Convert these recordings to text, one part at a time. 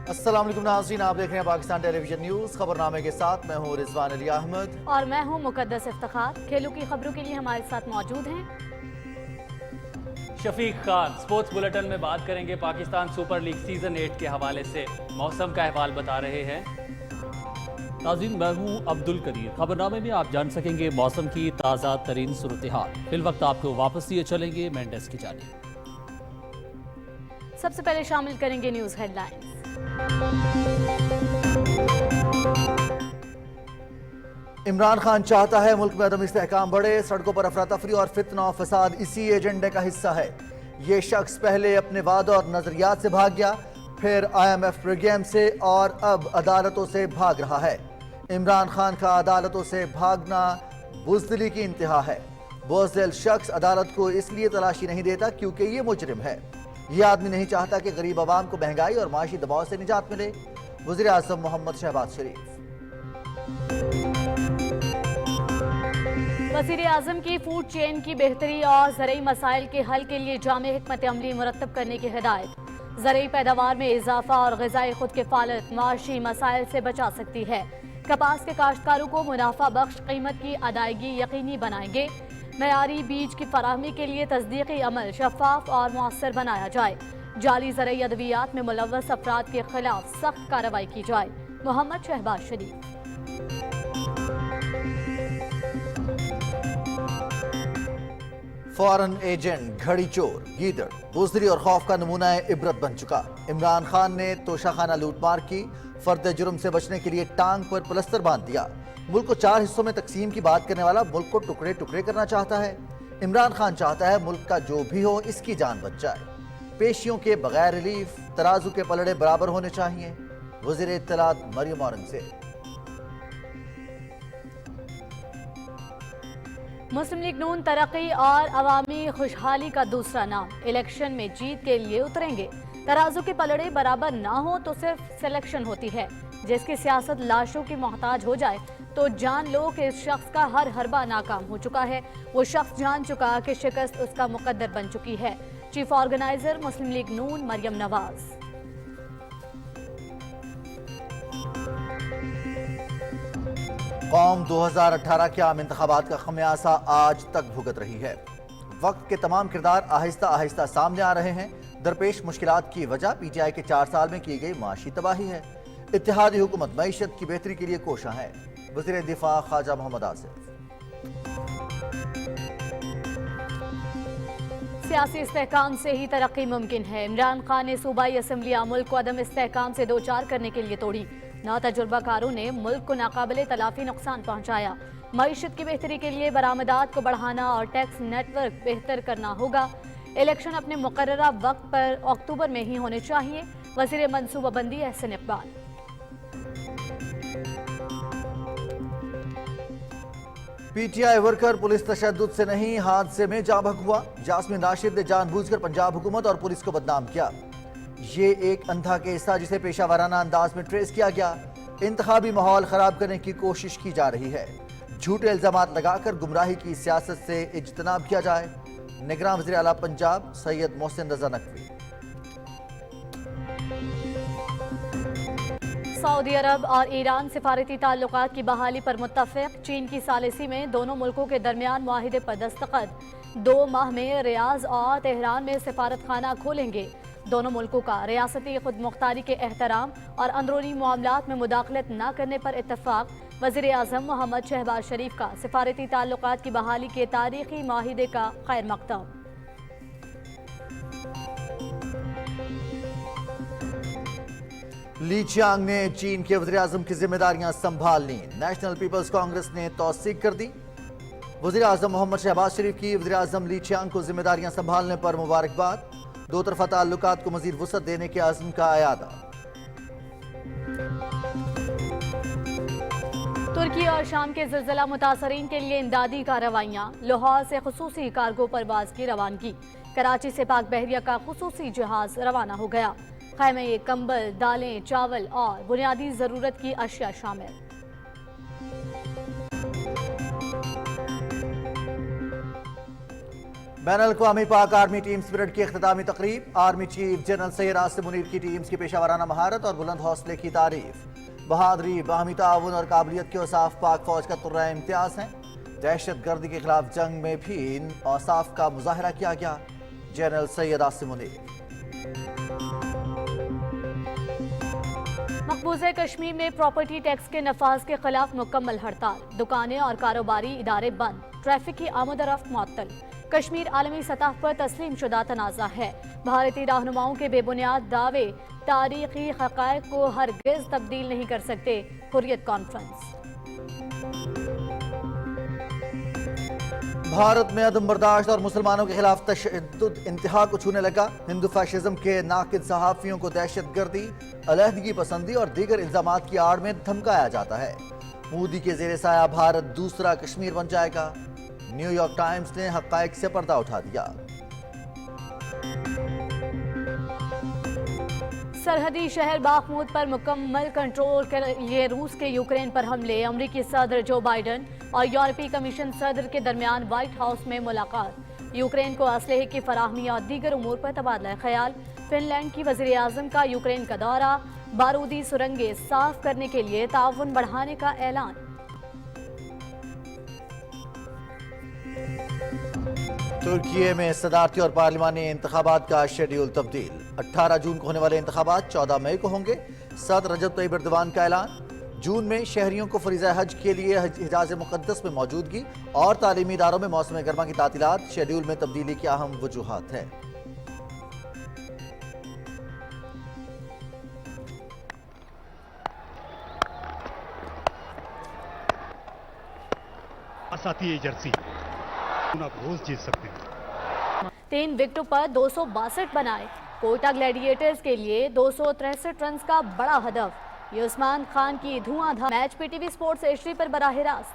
अस्सलाम वालेकुम नाज़रीन, आप देख रहे हैं पाकिस्तान टेलीविजन न्यूज़। खबरनामे के साथ मैं हूँ रिजवान अली अहमद और मैं हूँ मुकद्दस इफ्तिखार। खेलों की खबरों के लिए हमारे साथ मौजूद हैं शफीक खान। स्पोर्ट्स बुलेटिन में बात करेंगे पाकिस्तान सुपर लीग सीजन 8 के हवाले से। मौसम का अहवाल बता रहे हैं नाज़रीन, मैं हूँ अब्दुल करीर। खबरनामे में आप जान सकेंगे मौसम की ताज़ा तरीन सूरत हाल। फिल वक्त आपको वापस लिए चलेंगे मेंडेस की जानिब। सबसे पहले शामिल करेंगे न्यूज़ हेडलाइंस। इमरान खान चाहता है मुल्क में अदम इस्तेहकाम बढ़े, सड़कों पर अफरा तफरी और फितना और फसाद इसी एजेंडे का हिस्सा है। ये शख्स पहले अपने वादों और नजरियात से भाग गया, फिर IMF प्रोग्राम से और अब अदालतों से भाग रहा है। इमरान खान का अदालतों से भागना बुज़दिली की इंतहा है। बुज़दिल शख्स अदालत को इसलिए तलाशी नहीं देता क्योंकि ये मुजरिम है। ये आदमी नहीं चाहता कि गरीब आवाम को महंगाई और माशी दबाव से निजात मिले। वज़ीर आज़म मोहम्मद शहबाज शरीफ। वज़ीर आज़म की फूड चेन की बेहतरी और ज़रई मसाइल के हल के लिए जामे हिकमत अमली मुरतब करने की हिदायत। ज़रई पैदावार में इजाफा और ग़िज़ाई खुद किफ़ालत माशी मसाइल से बचा सकती है। कपास के काश्तकारों को मुनाफा बख्श कीमत की अदायगी यकीनी बनाएंगे। मयारी बीज की फराहमी के लिए तस्दीकी अमल शफाफ और मौसर बनाया जाए। जाली ज़रई अद्वियात में मुलव्वस अफराद के खिलाफ सख्त कार्रवाई की जाए। मोहम्मद शहबाज शरीफ। फॉरेन एजेंट, घड़ी चोर, गीदड़, बुज़दिली और खौफ का नमूना इबरत बन चुका। इमरान खान ने तोशाखाना लूटमार की, फर्द जुर्म से बचने के लिए टांग पर प्लस्तर बांध दिया। मुल्क को 4 हिस्सों में तकसीम की बात करने वाला मुल्क को टुकड़े टुकड़े करना चाहता है। इमरान खान चाहता है मुल्क का जो भी हो इसकी जान बच जाए। पेशियों के बगैर रिलीफ, तराजू के पलड़े बराबर होने चाहिए। वज़ीर इत्तलात मरियम औरंगज़ेब। मुस्लिम लीग नून तरक्की और अवामी खुशहाली का दूसरा नाम। इलेक्शन में जीत के लिए उतरेंगे। तराजू के पलड़े बराबर ना हो तो सिर्फ सिलेक्शन होती है। जिसकी सियासत लाशों की मोहताज हो जाए तो जान लो कि इस शख्स का हर हरबा नाकाम हो चुका है। वो शख्स जान चुका कि शिकस्त उसका मुकद्दर बन चुकी है। चीफ ऑर्गेनाइजर मुस्लिम लीग नून मरियम नवाज। कौम 2018 के आम इंतखाबात का खमियाजा आज तक भुगत रही है। वक्त के तमाम किरदार आहिस्ता आहिस्ता सामने आ रहे हैं। दरपेश मुश्किलात की वजह PTI के 4 साल में की गई माशी तबाही है। इत्तेहादी हुकूमत मईशत की बेहतरी के लिए कोशां है। वज़ीर दिफा ख्वाजा मोहम्मद आसिफ। सियासी इस्तेहकाम से ही तरक्की मुमकिन है। इमरान खान ने सूबाई असम्बलियाँ मुल्क को अदम इस्तेहकाम से दो चार करने के लिए तोड़ी। नातजुर्बाकारों ने मुल्क को नाकाबिले तलाफी नुकसान पहुँचाया। मईशत की बेहतरी के लिए बरामदात को बढ़ाना और टैक्स नेटवर्क बेहतर करना होगा। इलेक्शन अपने मुकर्ररा वक्त पर अक्टूबर में ही होने चाहिए। वज़ीर मनसूबाबंदी Ahsan Iqbal. PTI worker police तशद्दुद से नहीं हादसे में जाँ बहक हुआ। जासमिन राशिद ने जानबूझकर पंजाब हुकूमत और पुलिस को बदनाम किया। ये एक अंधा केस था जिसे पेशावराना अंदाज में ट्रेस किया गया। इंतखाबी माहौल खराब करने की कोशिश की जा रही है। झूठे इल्जामात लगाकर गुमराही की सियासत से इज्तनाब किया जाए। निगरान वज़ीर आला पंजाब सैयद मोहसिन रजा नकवी। सऊदी अरब और ईरान सिफारती ताल्लुकात की बहाली पर मुत्तफ़िक। चीन की सालिसी में दोनों मुल्कों के दरमियान मुआहिदे पर दस्तखत। 2 माह में रियाज और तेहरान में सिफारत खाना खोलेंगे। दोनों मुल्कों का रियासती खुद मुख्तारी के एहतराम और अंदरूनी मामलात में मुदाखलत न करने पर इत्तफाक। वज़ीर आज़म मोहम्मद शहबाज शरीफ का सिफारती ताल्लुकात की बहाली के तारीखी माहिदे का खैर मकदम। ली चियांग ने चीन के वज़ीर आज़म की जिम्मेदारियां संभाल ली। नेशनल पीपल्स कांग्रेस ने तौसीक कर दी। वज़ीर आज़म मोहम्मद शहबाज शरीफ की वज़ीर आज़म ली चियांग को जिम्मेदारियां संभालने पर मुबारकबाद। दो तरफा ताल्लुकात को मज़ीद वुसअत देने के अज़्म का अयादा। तुर्की और शाम के ज़िलज़िला मुतासरीन के लिए इमदादी कार्रवाइयाँ। लाहौर से खुसूसी कार्गो परवाज की रवानगी। कराची से पाक बहरिया का खुसूसी जहाज रवाना हो गया। खैमे कंबल, दालें, चावल और बुनियादी ज़रूरत की अशिया शामिल। बैन अल-अक़वामी पाक आर्मी टीम्स परेड की इख्तितामी तकरीब। Army chief general Syed Asim Munir की टीम्स की पेशावराना महारत और बुलंद हौसले की तारीफ। बहादुरी, बाहमी ताउन और काबिलियत के औसाफ पाक फौज का तुर्रा इम्तियाज हैं। दहशत गर्दी के खिलाफ जंग में भी इन औसाफ का मुजाहरा किया गया। जनरल सैयद आसिम मुनीर। मकबूजा कश्मीर में प्रॉपर्टी टैक्स के नफाज के खिलाफ मुकम्मल हड़ताल। दुकानें और कारोबारी इदारे बंद। ट्रैफिक की आमद-ओ-रफ्त मुअत्तल। कश्मीर आलमी सतह पर तस्लीम शुदा तनाज़ा है। भारतीय रहनुमाओं के बेबुनियाद दावे तारीखी हक़ाइक़ को हरगिज़ तब्दील नहीं कर सकते। हुर्रियत कॉन्फ्रेंस। भारत में अदम बर्दाश्त और मुसलमानों के खिलाफ तशद्दुद इंतहा को छूने लगा। हिंदू फैशिज्म के नाकिद सहाफ़ियों को दहशत गर्दी, अलहदगी पसंदी और दीगर इल्जामात की आड़ में धमकाया जाता है। मोदी के जेर साया भारत दूसरा कश्मीर बन जाएगा। न्यूयॉर्क टाइम्स ने हक़ाइक़ से पर्दा उठा दिया। सरहदी शहर बाखमूद पर मुकम्मल कंट्रोल के लिए रूस के यूक्रेन पर हमले। अमरीकी सदर जो बाइडन और यूरोपीय कमीशन सदर के दरमियान व्हाइट हाउस में मुलाकात। यूक्रेन को असलहे की फराहमी और दीगर उमूर पर तबादला ख्याल। फिनलैंड की वज़ीर आज़म का यूक्रेन का दौरा। बारूदी सुरंगें साफ करने के लिए ताउन बढ़ाने का ऐलान। तुर्की में सदारती और पार्लिमानी इंतखाबात का शेड्यूल तब्दील। 18 जून को होने वाले इंतखाबात 14 मई को होंगे। सदर रजब तैयब एर्दोगान का ऐलान। जून में शहरियों को फरीज़ा हज के लिए हिजाज मुक़द्दस में मौजूदगी और तालीमी इदारों में मौसम गर्मा की तातीलात। शेड्यूल में तब्दीली की अहम वजूहात है। आती है जर्सी, आप रोज जीत सकते हैं। 3 विकेटों पर 262 बनाए। कोटा ग्लैडिएटर्स के लिए 263 रन का बड़ा हदफ। ये उस्मान खान की धुआंधार मैच पीटीवी स्पोर्ट्स HD पर बराह रास्त।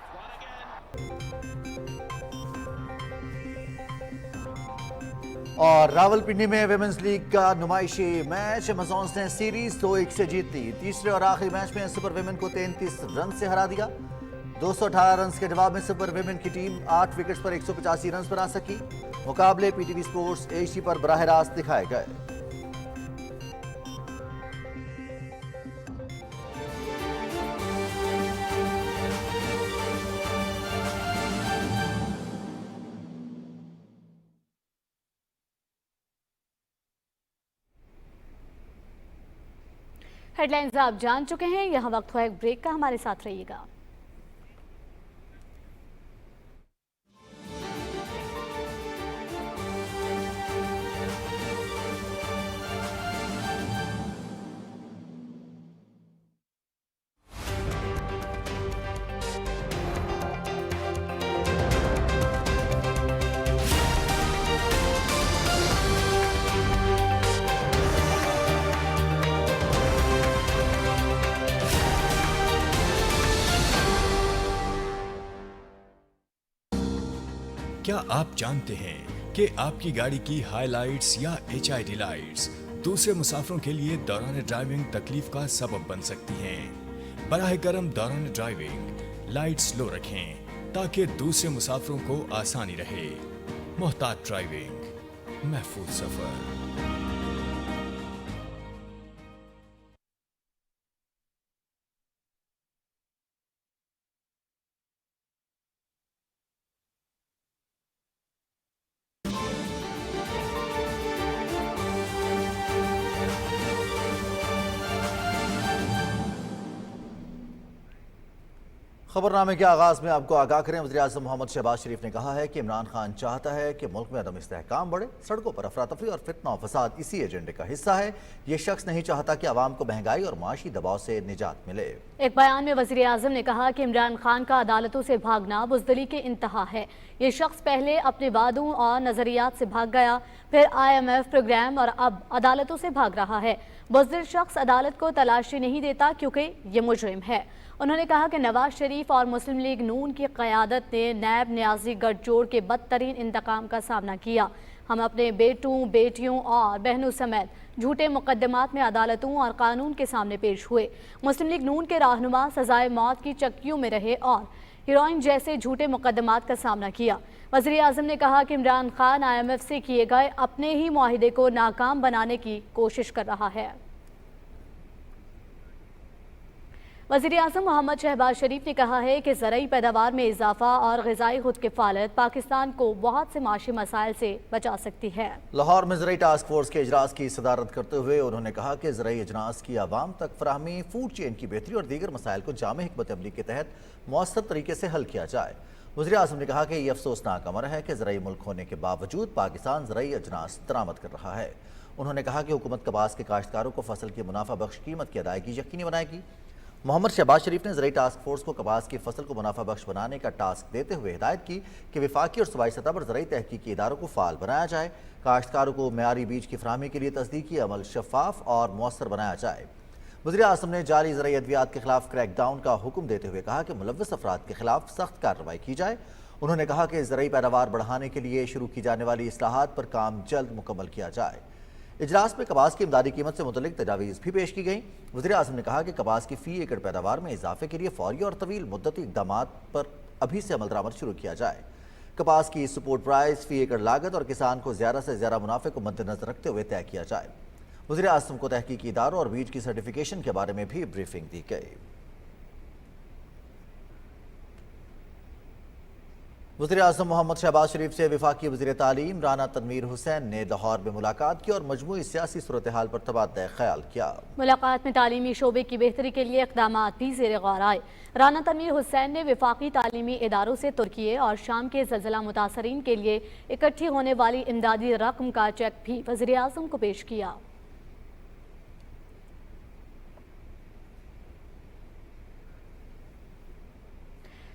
और रावलपिंडी में विमेंस लीग का नुमाइशी मैच। अमेज़ॉन्स ने सीरीज 2-1 से जीत ली। तीसरे और आखिरी मैच में सुपर विमेन को 33 रन से हरा दिया। 218 रन के जवाब में सुपर विमेन की टीम 8 विकेट्स पर 185 रन बना सकी। मुकाबले पीटीवी स्पोर्ट्स HD पर बराह रास्त दिखाए गए। हेडलाइंस आप जान चुके हैं। यहाँ वक्त हुआ एक ब्रेक का, हमारे साथ रहिएगा। क्या आप जानते हैं कि आपकी गाड़ी की हाइलाइट्स या HID लाइट्स दूसरे मुसाफिरों के लिए दौरान ड्राइविंग तकलीफ का सबब बन सकती हैं? बराह करम दौरान ड्राइविंग लाइट्स लो रखें ताकि दूसरे मुसाफिरों को आसानी रहे। मोहतात ड्राइविंग, महफूज सफर। खबरनामे के आगाज में आपको आगाह करें। वज़ीर-ए-आज़म मोहम्मद शहबाज शरीफ ने कहा है कि इमरान खान चाहता है कि मुल्क में अदम इस्तेहकाम बढ़े, सड़कों पर अफरा तफरी और फितना और फसाद इसी एजेंडे का हिस्सा है। ये शख्स नहीं चाहता कि आवाम को महंगाई और माशी दबाव से निजात मिले। एक बयान में वज़ीर-ए-आज़म ने कहा कि इमरान खान का अदालतों से भागना बुज़दिली की इंतहा है। ये शख्स पहले अपने वादों और नजरियात से भाग गया, फिर IMF प्रोग्राम और अब अदालतों से भाग रहा है। बुज़दिल शख्स अदालत को तलाशी नहीं देता क्योंकि ये मुजरिम है। उन्होंने कहा कि नवाज शरीफ और मुस्लिम लीग नून की क़यादत ने नैब न्याजी गठजोड़ के बदतरीन इंतकाम का सामना किया। हम अपने बेटों, बेटियों और बहनों समेत झूठे मुकदमात में अदालतों और कानून के सामने पेश हुए। मुस्लिम लीग नून के रहनुमा सजाए मौत की चक्कियों में रहे और हीरोइन जैसे झूठे मुकदमात का सामना किया। वज़ीर आज़म ने कहा कि इमरान खान IMF से किए गए अपने ही मुआहिदे को नाकाम बनाने की कोशिश कर रहा है। वज़ीर आज़म मोहम्मद शहबाज शरीफ ने कहा है कि ज़रई पैदावार में इजाफा और ग़िज़ाई खुद किफ़ालत पाकिस्तान को बहुत से माशी मसाइल से बचा सकती है। लाहौर में ज़रई टास्क फोर्स के इजलास की सदारत करते हुए उन्होंने कहा कि ज़रई अजनास की आवाम तक फराहमी, फूड चेन की बेहतरी और दीगर मसाइल को जामे हिकमत अमली के तहत मौसर तरीके से हल किया जाए। वज़ीर आज़म ने कहा कि ये अफसोसनाक अमर है कि ज़रई मुल्क होने के बावजूद पाकिस्तान ज़रई अजनास दरामद कर रहा है। उन्होंने कहा कि हुकूमत कपास के काश्तकारों को फसल की मुनाफा बख्श कीमत की अदायगी यकीनी बनाएगी। मोहम्मद शहबाज शरीफ ने ज़रई टास्क फोर्स को कपास की फसल को मुनाफा बख्श बनाने का टास्क देते हुए हिदायत की कि वफाकी और सूबाई सतह पर ज़रई तहकीकी इदारों को फ़ाल बनाया जाए, काश्तकारों को मेयारी बीज की फराहमी के लिए तस्दीकी अमल शफाफ और मौसर बनाया जाए। वज़ीर आज़म ने जाली ज़रई अद्वियात के खिलाफ क्रैक डाउन का हुक्म देते हुए कहा कि मुलव्वस अफराद के खिलाफ सख्त कार्रवाई की जाए। उन्होंने कहा कि ज़रई पैदावार बढ़ाने के लिए शुरू की जाने वाली इस्लाहात पर काम जल्द मुकम्मल किया जाए। इजलास में कपास की इमदादी कीमत से मुतल्लिक तजावीज़ भी पेश की गई। वज़ीर आज़म ने कहा कि कपास की फ़ी एकड़ पैदावार में इजाफे के लिए फौरी और तवील मुद्दती इक़दामात पर अभी से अमल दरामद शुरू किया जाए। कपास की सपोर्ट प्राइस, फ़ी एकड़ लागत और किसान को ज़्यादा से ज़्यादा मुनाफे को मद्देनज़र रखते हुए तय किया जाए। वज़ीर आज़म को तहकीकी इदारों और बीज की सर्टिफिकेशन के बारे में भी ब्रीफिंग दी गई। वज़ीर आज़म मोहम्मद शहबाज शरीफ से वफाकी वज़ीर तालीम राना तनवीर हुसैन ने लाहौर में मुलाकात की और मजमूई सियासी सूरत हाल पर तबादला ख्याल किया। मुलाकात में तालीमी शोबे की बेहतरी के लिए इक़दामात भी ज़ेर गौर आए। राना तनवीर हुसैन ने वफाकी तालीमी इदारों से तुर्की और शाम के ज़लज़ला मुतासरीन के लिए इकट्ठी होने वाली इमदादी रकम का चेक भी वज़ीर आज़म को पेश किया।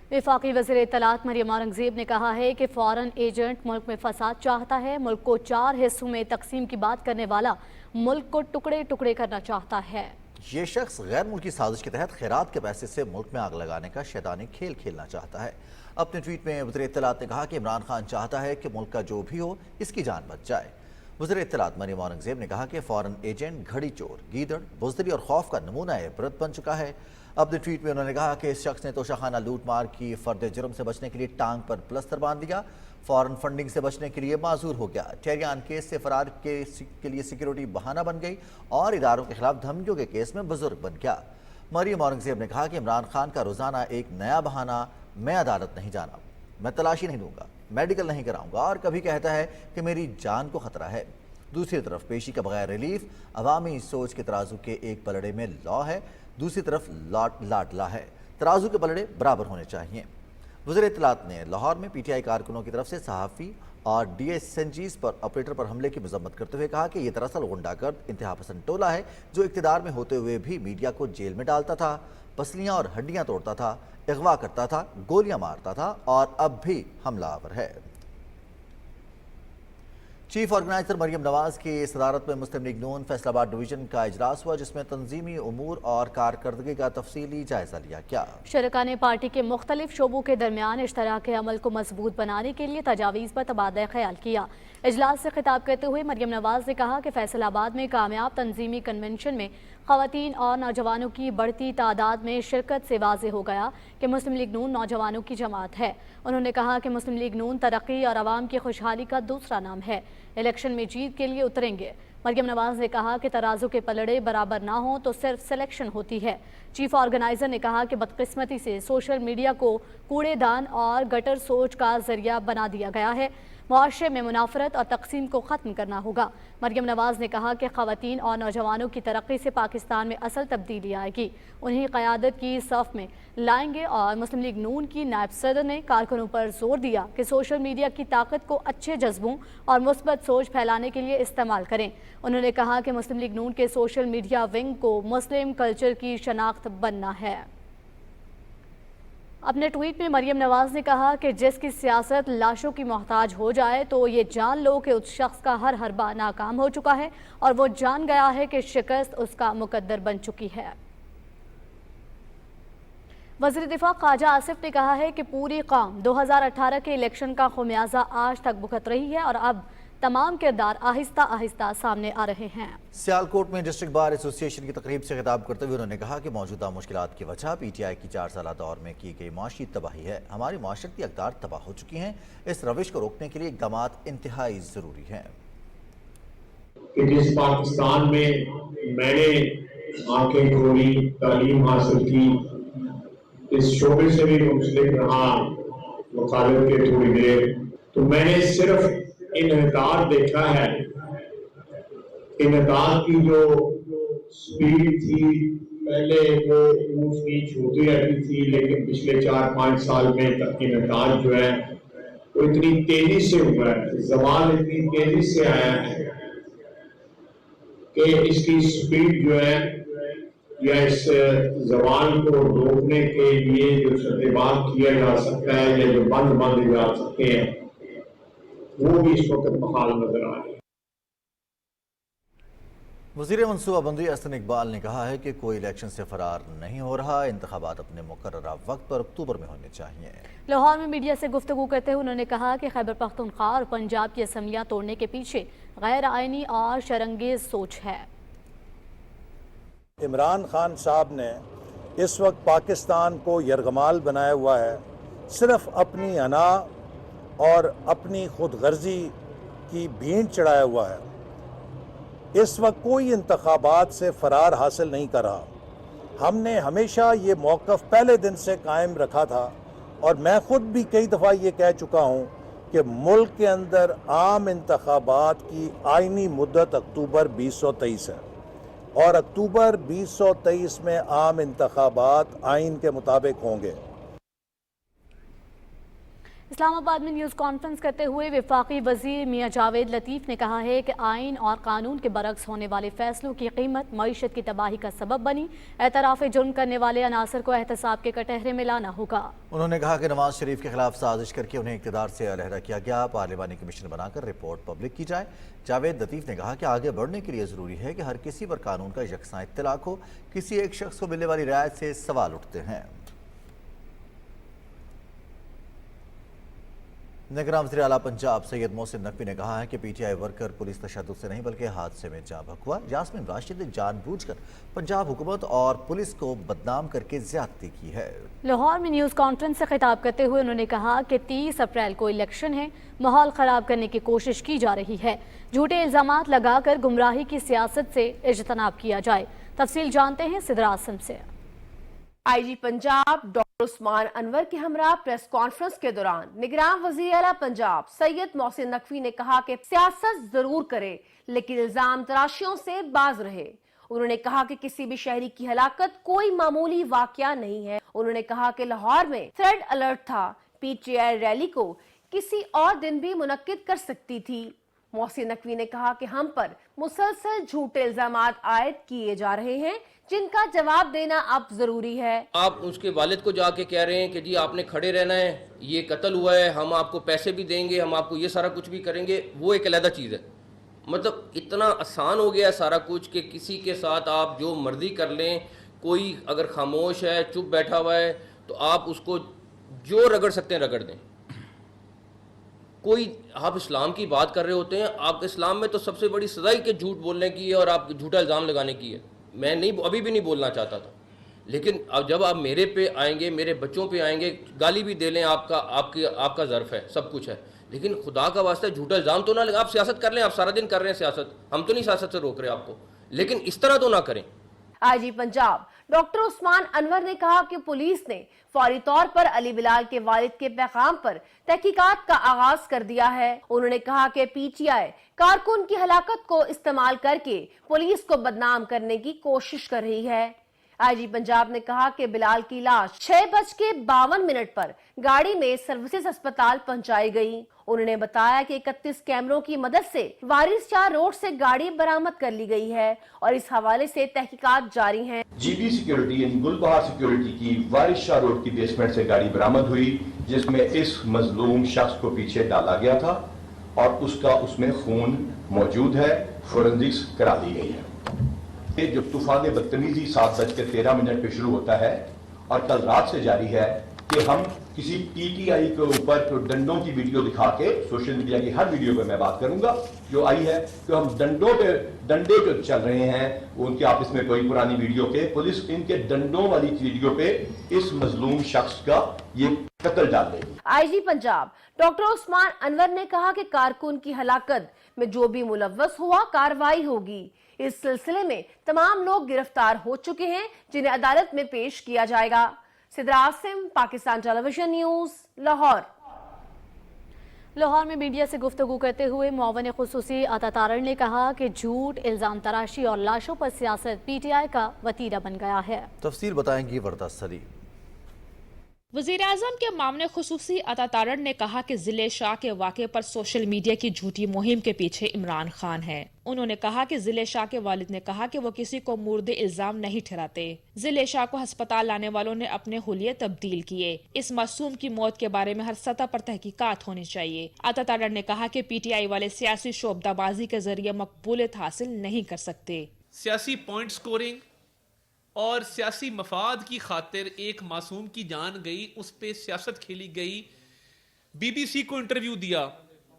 वफाकी वज़ीर इत्तलात मरियम औरंगज़ेब ने कहा है कि फॉरेन एजेंट मुल्क में फसाद चाहता है। मुल्क को 4 हिस्सों में तकसीम की बात करने वाला मुल्क को टुकड़े टुकड़े करना चाहता है। ये शख्स गैर मुल्की साजिश के तहत खैरात के पैसे से मुल्क में आग लगाने का शैतानी खेल खेलना चाहता है। अपने ट्वीट में वज़ीर इत्तलात ने कहा कि इमरान खान चाहता है कि मुल्क का जो भी हो इसकी जान बच जाए। वज़ीर इत्तलात मरियम औरंगज़ेब ने कहा कि फॉरेन एजेंट घड़ी चोर, गीदड़, बुज़दिली और खौफ का नमूना इबरत बन चुका है। अपने ट्वीट में उन्होंने कहा कि इस शख्स ने तोशाखाना लूट मार की फर्द जुर्म से बचने के लिए टांग पर प्लस्तर बांध दिया, फॉरेन फंडिंग से बचने के लिए माजूर हो गया, टेरियान केस से फरार के लिए सिक्योरिटी बहाना बन गई और इदारों के खिलाफ धमकियों के केस में बुजुर्ग बन गया। मरियम औरंगज़ेब ने कहा कि इमरान खान का रोज़ाना एक नया बहाना, मैं अदालत नहीं जाना, मैं तलाशी नहीं दूंगा, मेडिकल नहीं कराऊंगा और कभी कहता है कि मेरी जान को खतरा है। दूसरी तरफ पेशी के बगैर रिलीफ, अवामी सोच के तराजू के एक पलड़े में लॉ है, दूसरी तरफ लाडला है। तराजू के पलड़े बराबर होने चाहिए। वज़ीर इत्तलात ने लाहौर में PTI कारकुनों की तरफ से सहाफ़ी और DSNGs पर ऑपरेटर पर हमले की मजम्मत करते हुए कहा कि यह दरअसल गुंडागर्द इंतहा पसंद टोला है जो इक़्तिदार में होते हुए भी मीडिया को जेल में डालता था, पसलियाँ और हड्डियाँ तोड़ता था, अगवा करता था, गोलियाँ मारता था और अब भी हमलावर है। चीफ ऑर्गेनाइजर मरियम नवाज की सदारत में मुस्लिम लीग नून फैसलाबाद डिवीजन का इजलास हुआ जिसमें तंजीमी उमूर और कारकर्दगी का तफसीली जायजा लिया गया। शरका ने पार्टी के मुख्तलिफ शोबों के दरमियान इश्तराक अमल को मजबूत बनाने के लिए तजावीज़ पर तबादला ख्याल किया। इजलास से खिताब करते हुए मरियम नवाज ने कहा कि फैसलाबाद में कामयाब तंजीमी कन्वेंशन में ख़वातीन और नौजवानों की बढ़ती तादाद में शिरकत से वाज़ेह हो गया कि मुस्लिम लीग नून नौजवानों की जमात है। उन्होंने कहा कि मुस्लिम लीग नून तरक्की और आवाम की खुशहाली का दूसरा नाम है, इलेक्शन में जीत के लिए उतरेंगे। मरियम नवाज ने कहा कि तराजू के पलड़े बराबर ना हो तो सिर्फ सिलेक्शन होती है। चीफ ऑर्गेनाइजर ने कहा कि बदकिस्मती से सोशल मीडिया को कूड़ेदान और गटर सोच का जरिया बना दिया गया है। मुआशरे में मुनाफरत और तकसीम को ख़त्म करना होगा। मरियम नवाज ने कहा कि ख़वातीन और नौजवानों की तरक्की से पाकिस्तान में असल तब्दीली आएगी, उन्हें क़यादत की सफ़ में लाएंगे। और मुस्लिम लीग नून की नायब सदर ने कारकुनों पर जोर दिया कि सोशल मीडिया की ताकत को अच्छे जज्बों और मुस्बत सोच फैलाने के लिए इस्तेमाल करें। उन्होंने कहा कि मुस्लिम लीग नून के सोशल मीडिया विंग को मुस्लिम कल्चर की शनाख्त बनना है। अपने ट्वीट में मरियम नवाज ने कहा कि जिसकी सियासत लाशों की मोहताज हो जाए तो ये जान लो कि उस शख्स का हर हरबा नाकाम हो चुका है और वो जान गया है कि शिकस्त उसका मुकद्दर बन चुकी है। वज़ीर दिफा ख्वाजा आसिफ ने कहा है कि पूरी कौम 2018 के इलेक्शन का खुमियाजा आज तक भुगत रही है और अब तमाम किरदार आहिस्ता आहिस्ता सामने आ रहे हैं। सियालकोट में डिस्ट्रिक्ट बार एसोसिएशन की तकरीब से खिताब करते हुए उन्होंने कहा कि मौजूदा मुश्किलात की वजह पीटीआई की 4 साल दौर में की गई माशी तबाही है। हमारी माशरती अक़दार तबाह हो चुकी हैं। इस रविश को रोकने के लिए इक़दामात इंतहाई ज़रूरी हैं। कि जिस पाकिस्तान में मैंने आंखें खोली, तालीम हासिल की, इस शोबे से भी मुंसलिक रहा मुखालिफ के थोड़ी देर, तो मैंने सिर्फ इन्हितार देखा है। इन्हितार की जो स्पीड थी पहले वो ऊंच नीच होती रहती थी, लेकिन पिछले 4-5 साल में तक इन्हितार जो है वो इतनी तेजी से हुआ है, ज़वाल इतनी तेजी से आया है कि इसकी स्पीड जो है या इस ज़वाल को रोकने के लिए जो सद्देबाद किया जा सकता है या जो बंद बांधे जा सकते हैं वो भी इस वक्त बहाल नजर आ रहे हैं। वज़ीर मनसूबाबंदी अहसन इकबाल ने कहा है कि कोई इलेक्शन से फरार नहीं हो रहा। इंतखाबात अपने मुकर्ररा वक्त पर अक्टूबर में होने चाहिए। लाहौर में मीडिया से गुफ्तगू करते हुए उन्होंने कहा कि खैबर पख्तूनख्वा और पंजाब की असम्बलियाँ तोड़ने के पीछे गैर आइनी और शरंगेज सोच है। इमरान खान साहब ने इस वक्त पाकिस्तान को यरगमाल बनाया हुआ है, सिर्फ अपनी अना और अपनी खुदगर्जी की भीड़ चढ़ाया हुआ है। इस वक्त कोई इंतखाबात से फरार हासिल नहीं कर रहा। हमने हमेशा ये मौक़िफ़ पहले दिन से कायम रखा था और मैं ख़ुद भी कई दफ़ा ये कह चुका हूँ कि मुल्क के अंदर आम इंतखाबात की आइनी मुद्दत अक्टूबर 2023 है और अक्टूबर 2023 में आम इंतखाबात आइन के मुताबिक होंगे। इस्लामाबाद में न्यूज़ कॉन्फ्रेंस करते हुए वफाकी वज़ीर मियां जावेद लतीफ़ ने कहा है कि आइन और कानून के बरक्स होने वाले फैसलों की कीमत मईशत की तबाही का सबब बनी। एतराफ़ जुर्म करने वाले अनासर को एहतसाब के कटहरे में लाना होगा। उन्होंने कहा कि नवाज शरीफ के खिलाफ साजिश करके उन्हें इक़्तिदार से अलहदा किया गया। पार्लिमानी कमीशन बनाकर रिपोर्ट पब्लिक की जाए। जावेद लतीफ़ ने कहा कि आगे बढ़ने के लिए ज़रूरी है कि हर किसी पर कानून का यकसां इत्तलाक हो। किसी एक शख्स को मिलने वाली रियायत से सवाल उठते हैं। निगरान वज़ीर आला पंजाब सैयद मोहसिन नकवी ने कहा है कि पीटीआई वर्कर पुलिस तशद्दुद से नहीं बल्कि हादसे में जाँ बहक हुआ। यास्मीन राशिद ने जानबूझकर पंजाब हुकूमत और पुलिस को बदनाम करके ज्यादती की है। लाहौर में न्यूज़ कॉन्फ्रेंस से खिताब करते हुए उन्होंने कहा कि 30 अप्रैल को इलेक्शन है, माहौल ख़राब करने की कोशिश की जा रही है। झूठे इल्ज़ामात लगाकर गुमराही की सियासत से इज्तनाब किया जाए। तफसील जानते हैं सिद्र आसिम से। आईजी पंजाब डॉक्टर उस्मान अनवर के हमरा प्रेस कॉन्फ्रेंस के दौरान निगरान वज़ीर आला पंजाब सैयद मोहसिन नकवी ने कहा कि सियासत जरूर करे लेकिन इल्जाम तराशियों से बाज रहे। उन्होंने कहा कि किसी भी शहरी की हलाकत कोई मामूली वाकया नहीं है। उन्होंने कहा कि लाहौर में थ्रेड अलर्ट था, पीटीआई रैली को किसी और दिन भी मुनक्किद कर सकती थी। मोहसिन नकवी ने कहा कि हम पर मुसलसल झूठे इल्जामात आयद किए जा रहे हैं जिनका जवाब देना अब जरूरी है। आप उसके वालिद को जाके कह रहे हैं कि जी आपने खड़े रहना है, ये कत्ल हुआ है, हम आपको पैसे भी देंगे, हम आपको ये सारा कुछ भी करेंगे, वो एक अलग चीज़ है। मतलब इतना आसान हो गया सारा कुछ कि किसी के साथ आप जो मर्जी कर लें। कोई अगर खामोश है, चुप बैठा हुआ है, तो आप उसको जो रगड़ सकते हैं रगड़ दें। कोई आप इस्लाम की बात कर रहे होते हैं, आप इस्लाम में तो सबसे बड़ी सज़ा ही कि झूठ बोलने की है और आप झूठा इल्ज़ाम लगाने की है। मैं नहीं अभी भी नहीं बोलना चाहता था, लेकिन अब जब आप मेरे पे आएंगे, मेरे बच्चों पे आएंगे, गाली भी दे लें, आपका ज़र्फ है, सब कुछ है, लेकिन खुदा का वास्ता झूठा इल्ज़ाम तो ना लगा। आप सियासत कर लें, आप सारा दिन कर रहे हैं सियासत, हम तो नहीं सियासत से रोक रहे आपको, लेकिन इस तरह तो ना करें। आईजी पंजाब डॉक्टर उस्मान अनवर ने कहा कि पुलिस ने फौरी तौर पर अली बिलाल के वालिद के पैगाम पर तहकीकात का आगाज कर दिया है। उन्होंने कहा कि पीटीआई कारकुन की हलाकत को इस्तेमाल करके पुलिस को बदनाम करने की कोशिश कर रही है। आईजी पंजाब ने कहा कि बिलाल की लाश 6:52 पर गाड़ी में सर्विसेज अस्पताल पहुंचाई गई। उन्होंने बताया कि 31 कैमरों की मदद से वारिस शाह रोड से गाड़ी बरामद कर ली गई है और इस हवाले से तहकीकात जारी हैं। जीबी सिक्योरिटी यानी गुलबहार सिक्योरिटी की वारिस शाह रोड की बेसमेंट से गाड़ी बरामद हुई जिसमें इस मजलूम शख्स को पीछे डाला गया था और उसमें खून मौजूद है। फोरेंसिक्स करा दी गई है। जो तूफान बदतमीजी 7:13 पे शुरू होता है और कल रात से जारी है, کہ ہم کسی پی ٹی آئی کے اوپر تو ڈنڈوں کی ویڈیو دکھا کے، سوشل میڈیا کی ہر ویڈیو پہ میں بات کروں گا جو آئی ہے، کہ ہم ڈنڈے جو چل رہے ہیں وہ ان کے آپس میں کوئی پرانی ویڈیو پہ پولیس ان کے ڈنڈوں والی ویڈیو پہ اس مظلوم شخص کا یہ قتل ڈال دے گی۔ آئی جی پنجاب ڈاکٹر عثمان انور نے کہا کہ کارکن کی ہلاکت میں جو بھی ملوث ہوا کارروائی ہوگی۔ اس سلسلے میں تمام لوگ گرفتار ہو چکے ہیں جنہیں عدالت میں پیش کیا جائے گا۔ صدر عاصم، پاکستان ٹیلی ویژن نیوز، لاہور۔ لاہور میں میڈیا سے گفتگو کرتے ہوئے معاون خصوصی عطا تارڑ نے کہا کہ جھوٹ، الزام تراشی اور لاشوں پر سیاست پی ٹی آئی کا وتیرہ بن گیا ہے۔ تفصیل بتائیں گی وردہ سلیم۔ وزیراعظم کے معاون خصوصی عطا تارڑ نے کہا کہ ضلع شاہ کے واقعے پر سوشل میڈیا کی جھوٹی مہم کے پیچھے عمران خان ہے۔ انہوں نے کہا کہ ضلع شاہ کے والد نے کہا کہ وہ کسی کو مورد الزام نہیں ٹھہراتے۔ ضلع شاہ کو ہسپتال لانے والوں نے اپنے حلیے تبدیل کیے۔ اس معصوم کی موت کے بارے میں ہر سطح پر تحقیقات ہونی چاہیے۔ عطا تارڑ نے کہا کہ پی ٹی آئی والے سیاسی شعبدہ بازی کے ذریعے مقبولیت حاصل نہیں کر سکتے۔ سیاسی پوائنٹ سکورنگ اور سیاسی مفاد کی خاطر ایک معصوم کی جان گئی، اس پہ سیاست کھیلی گئی۔ بی بی سی کو انٹرویو دیا،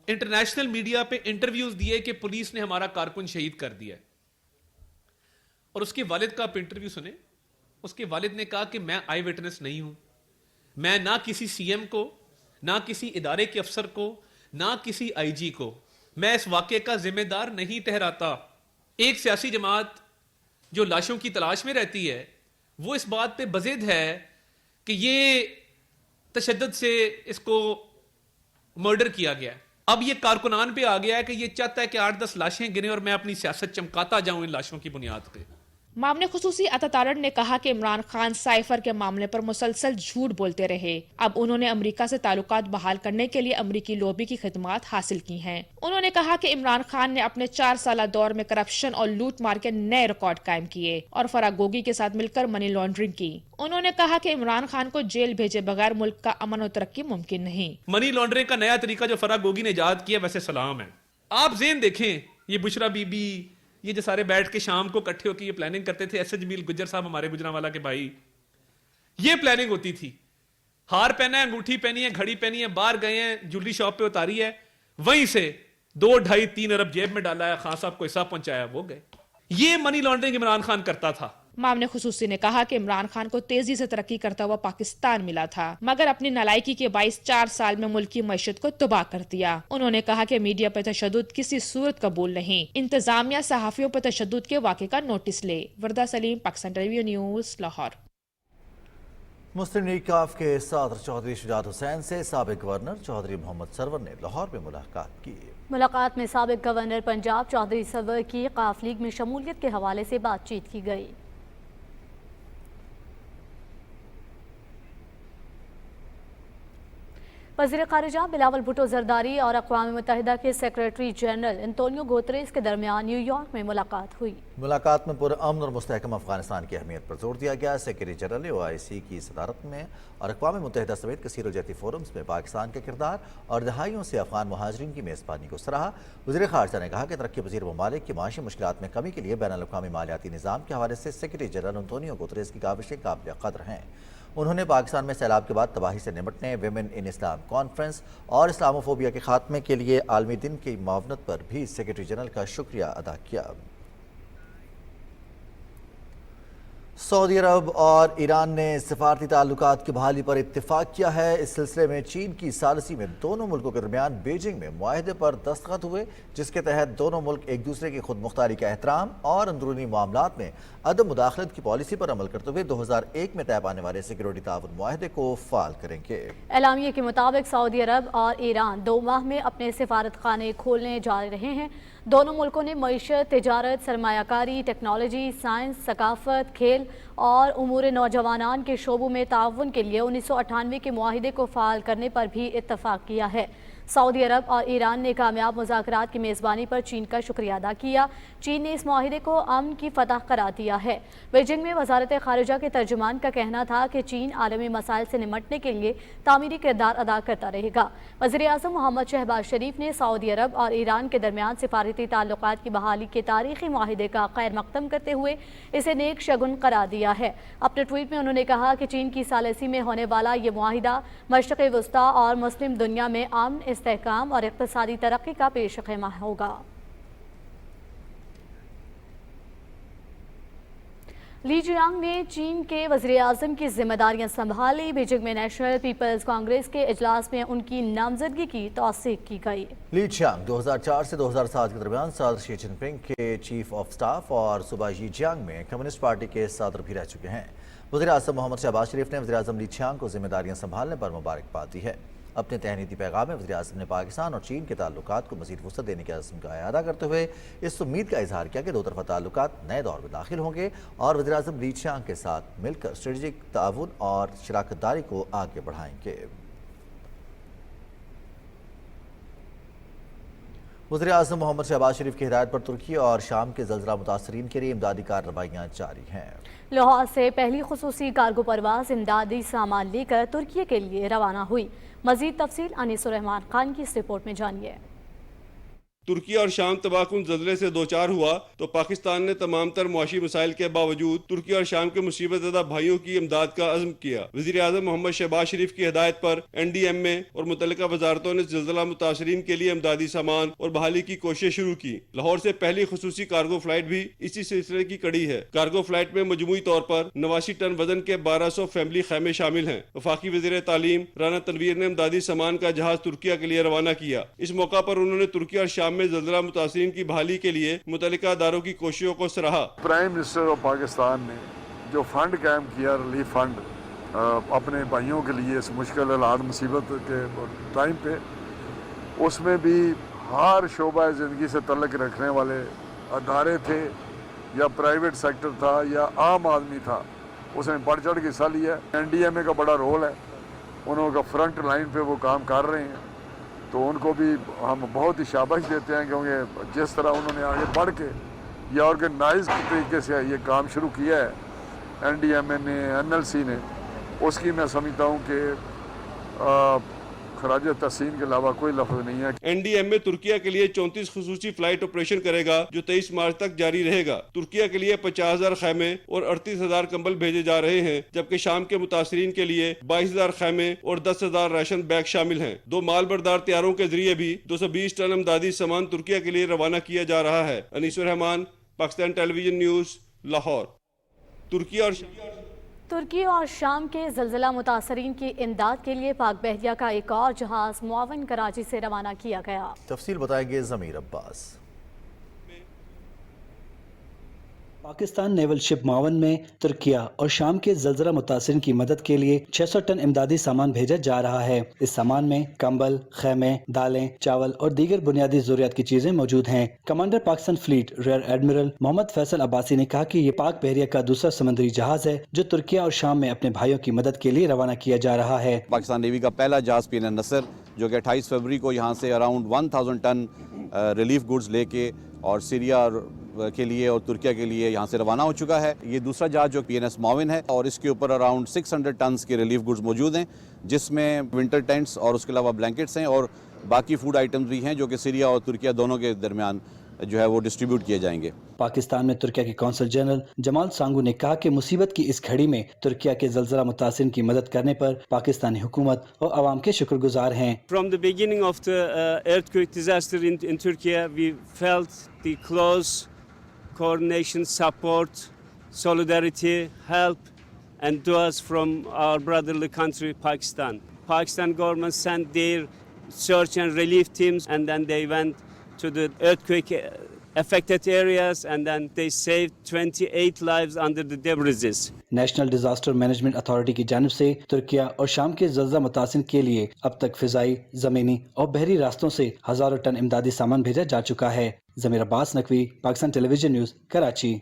انٹرنیشنل میڈیا پہ انٹرویوز دیے کہ پولیس نے ہمارا کارکن شہید کر دیا، اور اس کے والد کا آپ انٹرویو سنیں۔ اس کے والد نے کہا کہ میں آئی وٹنس نہیں ہوں، میں نہ کسی سی ایم کو، نہ کسی ادارے کے افسر کو، نہ کسی آئی جی کو میں اس واقعے کا ذمہ دار نہیں ٹھہراتا۔ ایک سیاسی جماعت جو لاشوں کی تلاش میں رہتی ہے وہ اس بات پہ بضد ہے کہ یہ تشدد سے اس کو مرڈر کیا گیا ہے۔ اب یہ کارکنان پہ آ گیا ہے کہ یہ چاہتا ہے کہ 8-10 لاشیں گریں اور میں اپنی سیاست چمکاتا جاؤں ان لاشوں کی بنیاد پہ۔ معاون خصوصی عطا تارڑ نے کہا کہ عمران خان سائفر کے معاملے پر مسلسل جھوٹ بولتے رہے۔ اب انہوں نے امریکہ سے تعلقات بحال کرنے کے لیے امریکی لوبی کی خدمات حاصل کی ہیں۔ انہوں نے کہا کہ عمران خان نے اپنے 4 سالہ دور میں کرپشن اور لوٹ مار کے نئے ریکارڈ قائم کیے اور فراگوگی کے ساتھ مل کر منی لانڈرنگ کی۔ انہوں نے کہا کہ عمران خان کو جیل بھیجے بغیر ملک کا امن و ترقی ممکن نہیں۔ منی لانڈرنگ کا نیا طریقہ جو فراگوگی نے ایجاد کیا ویسے سلام ہے۔ آپ ذہن دیکھیں، یہ بشرا بی بی، یہ جو سارے بیٹھ کے شام کو کٹھے ہو کے یہ پلاننگ کرتے تھے، ایس جمیل گجر صاحب ہمارے گجرانوالہ کے بھائی، یہ پلاننگ ہوتی تھی۔ ہار پہنا ہے، انگوٹھی پہنی ہے، گھڑی پہنی ہے، باہر گئے ہیں، جویلری شاپ پہ اتاری ہے، وہیں سے 2, 2.5, 3 ارب جیب میں ڈالا ہے، خان صاحب کو حصہ پہنچایا، وہ گئے۔ یہ منی لانڈرنگ عمران خان کرتا تھا۔ معاون خصوصی نے کہا کہ عمران خان کو تیزی سے ترقی کرتا ہوا پاکستان ملا تھا، مگر اپنی نالائکی کے باعث 4 سال میں ملک کی معیشت کو تباہ کر دیا۔ انہوں نے کہا کہ میڈیا پر تشدد کسی صورت قبول نہیں، انتظامیہ صحافیوں پر تشدد کے واقعے کا نوٹس لے۔ وردہ سلیم، پاکستان ٹیلی ویژن نیوز، لاہور۔ مسلم لیگ کاف کے صدر چودھری شجاعت حسین سے سابق گورنر چودھری محمد سرور نے لاہور میں ملاقات کی۔ ملاقات میں سابق گورنر پنجاب چودھری سرور کی کاف لیگ میں شمولیت کے حوالے سے بات چیت کی گئی۔ وزیر خارجہ بلاول بھٹو زرداری اور اقوام متحدہ کے سیکریٹری جنرل انتونیو گوتریس کے درمیان نیو یارک میں ملاقات ہوئی۔ ملاقات میں پرامن اور مستحکم افغانستان کی اہمیت پر زور دیا گیا۔ سیکریٹری جنرل OIC کی صدارت میں اور اقوام متحدہ سمیت کثیر الجہتی فورمز میں پاکستان کے کردار اور دہائیوں سے افغان مہاجرین کی میزبانی کو سراہا۔ وزیر خارجہ نے کہا کہ ترقی پذیر ممالک کی معاشی مشکلات میں کمی کے لیے بین الاقوامی مالیاتی نظام کے حوالے سے سیکریٹری جنرل انتونیو گوتریس کی کاوشیں قابل قدر ہیں۔ انہوں نے پاکستان میں سیلاب کے بعد تباہی سے نمٹنے، ویمن ان اسلام کانفرنس اور اسلاموفوبیا کے خاتمے کے لیے عالمی دن کی معاونت پر بھی سیکریٹری جنرل کا شکریہ ادا کیا۔ سعودی عرب اور ایران نے سفارتی تعلقات کی بحالی پر اتفاق کیا ہے۔ اس سلسلے میں چین کی ثالثی میں دونوں ملکوں کے درمیان بیجنگ میں معاہدے پر دستخط ہوئے، جس کے تحت دونوں ملک ایک دوسرے کی خود مختاری کا احترام اور اندرونی معاملات میں عدم مداخلت کی پالیسی پر عمل کرتے ہوئے 2001 میں طے پانے والے سیکیورٹی تعاون معاہدے کو فعال کریں گے۔ اعلامیے کے مطابق سعودی عرب اور ایران 2 ماہ میں اپنے سفارت خانے کھولنے جا رہے ہیں۔ دونوں ملکوں نے معیشت، تجارت، سرمایہ کاری، ٹیکنالوجی، سائنس، ثقافت، کھیل اور امور نوجوانان کے شعبوں میں تعاون کے لیے 1998 کے معاہدے کو فعال کرنے پر بھی اتفاق کیا ہے۔ सऊदी अरब और ईरान ने कामयाब मुज़ाकरात की मेज़बानी पर चीन का शुक्रिया अदा किया। चीन ने इस मुआहिदे को अमन की फतह करार दिया है। बीजिंग में वज़ारत ख़ारिजा के तर्जुमान का कहना था कि चीन आलमी मसाइल से निमटने के लिए तामीरी किरदार अदा करता रहेगा। वज़ीर-ए-आज़म मोहम्मद शहबाज शरीफ ने सऊदी अरब और ईरान के दरमियान सिफारती ताल्लुकात की बहाली के तारीखी मुआहिदे का खैर मकदम करते हुए इसे नेक शगुन करार दिया है। अपने ट्वीट में उन्होंने कहा कि चीन की सालसी में होने वाला ये मुआहिदा मशरिक़ वस्ता और मुस्लिम दुनिया में अमन, इस्तेहकाम और इक़्तिसादी तरक्की का पेशख़ैमा होगा। ली जियांग ने चीन के वज़ीर-ए-आज़म की जिम्मेदारियां संभाली। बीजिंग में नेशनल पीपल्स कांग्रेस के इजलास में उनकी नामजदगी की तौसीक की गई। ली जियांग 2004 से 2007 के दरमियान सदर शी जिनपिंग के चीफ ऑफ स्टाफ और सूबा ली जियांग में कम्युनिस्ट पार्टी के सदर भी रह चुके हैं। वज़ीर-ए-आज़म मोहम्मद शहबाज शरीफ ने वज़ीर-ए-आज़म ली जियांग को जिम्मेदारियां संभालने पर मुबारकबाद दी है। अपने तहनीती पैगाम में वज़ीर-ए-आज़म ने पाकिस्तान और चीन के ताल्लुकात को मज़ीद वुसअत देने के अज़्म का इआदा करते हुए इस उम्मीद का इजहार किया कि दो तरफ़ा ताल्लुकात नए दौर में दाखिल होंगे और वज़ीर-ए-आज़म ली जियांग के साथ मिलकर स्ट्रेटजिक ताउन और शराकतदारी को आगे बढ़ाएंगे। वज़ीर-ए-आज़म मोहम्मद शहबाज शरीफ की हिदायत पर तुर्की और शाम के ज़लज़ला मुतासरीन के लिए इमदादी कार्रवाइयाँ जारी हैं। लाहौर से पहली खुसूसी कार्गो परवाज़ इमदादी सामान लेकर तुर्की के लिए रवाना हुई। मज़ीद तफसील अनीसुर रहमान खान की इस रिपोर्ट में जानिए। तुर्की और शाम तबाहकुन ज़लज़ले से दो चार हुआ तो पाकिस्तान ने तमाम तर मुआशी मसाइल के बावजूद तुर्की और शाम के मुसीबत ज़दा भाइयों की इमदाद का अज़्म किया। वज़ीर-ए-आज़म मोहम्मद शहबाज शरीफ की हिदायत पर NDMA और मुतल्लिका वजारतों ने ज़लज़ला मुतासरीन के लिए इमदादी सामान और बहाली की कोशिश शुरू की। लाहौर से पहली खुसूसी कार्गो फ्लाइट भी इसी सिलसिले की कड़ी है। कार्गो फ्लाइट में मजमूई तौर पर 89 टन वजन के 1200 फैमिली खैमे शामिल हैं। वफाकी वज़ीर तालीम राना तनवीर ने इमदादी सामान का जहाज तुर्की के लिए रवाना किया। इस मौका पर उन्होंने तुर्की और शाम में ज़लज़ला मुतासरीन की बहाली के लिए मुतल्लिका अदारों की कोशिशों को सराहा। प्राइम मिनिस्टर ऑफ पाकिस्तान ने जो फंड कायम किया, रिलीफ फंड, अपने भाइयों के लिए इस मुश्किल हालात मुसीबत के टाइम पे, उसमें भी हर शोबा ज़िंदगी से तल्लुक़ रखने वाले अदारे थे या प्राइवेट सेक्टर था या आम आदमी था, उसने बढ़ चढ़ के हिस्सा लिया। NDMA का बड़ा रोल है, उनका फ्रंट लाइन पे वो काम कर रहे हैं, तो उनको भी हम बहुत ही शाबाश देते हैं क्योंकि जिस तरह उन्होंने आगे बढ़ के या ऑर्गेनाइज तरीके से ये काम शुरू किया है NDMA ने, NLC ने, उसकी मैं समझता हूँ कि खराज तहसीन के अलावा कोई लफ्ज़ नहीं है। NDMA तुर्किया के लिए 34 खुसूसी फ्लाइट ऑपरेशन करेगा जो 23 मार्च तक जारी रहेगा। तुर्किया के लिए 50,000 खैमे और 38,000 कंबल भेजे जा रहे हैं, जबकि शाम के मुतासरीन के लिए 22,000 खैमे और 10,000 राशन बैग शामिल हैं। दो माल बरदार तैयारों के जरिए भी 220 टन इमदादी सामान तुर्किया के लिए रवाना किया जा रहा है। Anisur Rahman, Pakistan television news, Lahore. तुर्की और शाम के ज़लज़ला मुतासरीन की इमदाद के लिए पाक बहरिया का एक और जहाज़ मुआवन कराची से रवाना किया गया। तफसील बताएंगे ज़मीर अब्बास। पाकिस्तान नेवल शिप मावन में तुर्किया और शाम के ज़लज़ला मुतासरीन की मदद के लिए 600 टन इमदादी सामान भेजा जा रहा है। इस सामान में कंबल, खैमे, दालें, चावल और दीगर बुनियादी ज़रूरियात की चीजें मौजूद हैं। Commander Pakistan fleet rear admiral Mohammad Faisal Abbasi ने कहा कि ये पाक बहरिया का दूसरा समुद्री जहाज है जो तुर्किया और शाम में अपने भाइयों की मदद के लिए रवाना किया जा रहा है। पाकिस्तान नेवी का पहला जहाज PNN नसर जो कि 28 फरवरी को यहाँ से अराउंड 1000 टन रिलीफ गुड्स लेके और सीरिया के लिए और तुर्किया के लिए यहाँ से रवाना हो चुका है। ये दूसरा जहाज जो PNS माविन है और इसके ऊपर अराउंड 600 टन्स के रिलीफ गुड्स मौजूद हैं, जिसमें विंटर टेंट्स और उसके अलावा ब्लैंकेट्स हैं और बाकी फूड आइटम्स भी हैं जो कि सीरिया और तुर्किया दोनों के दरमियान जो है वो डिस्ट्रीब्यूट किए जाएंगे। पाकिस्तान में तुर्किया के कौंसल जनरल जमाल सांगू ने कहा कि मुसीबत की इस घड़ी में तुर्किया के ज़लज़ला मुतासिरीन की मदद करने पर पाकिस्तानी हुकूमत और आवाम के शुक्रगुजार हैं। From the beginning of the earthquake disaster in Turkey, we felt the close coordination, support, solidarity, help and duas from our brotherly country Pakistan. Pakistan government sent their search and relief teams and then they went to the earthquake affected areas and then they saved 28 lives under the debris. National disaster management authority की जानिब से तुर्किया और शाम के ज़लज़ला मुतासिर के लिए अब तक फिजाई, ज़मीनी और बहरी रास्तों से हज़ारों टन इमदादी सामान भेजा जा चुका है। ज़मीर अब्बास नकवी, पाकिस्तान टेलीविजन न्यूज़, कराची।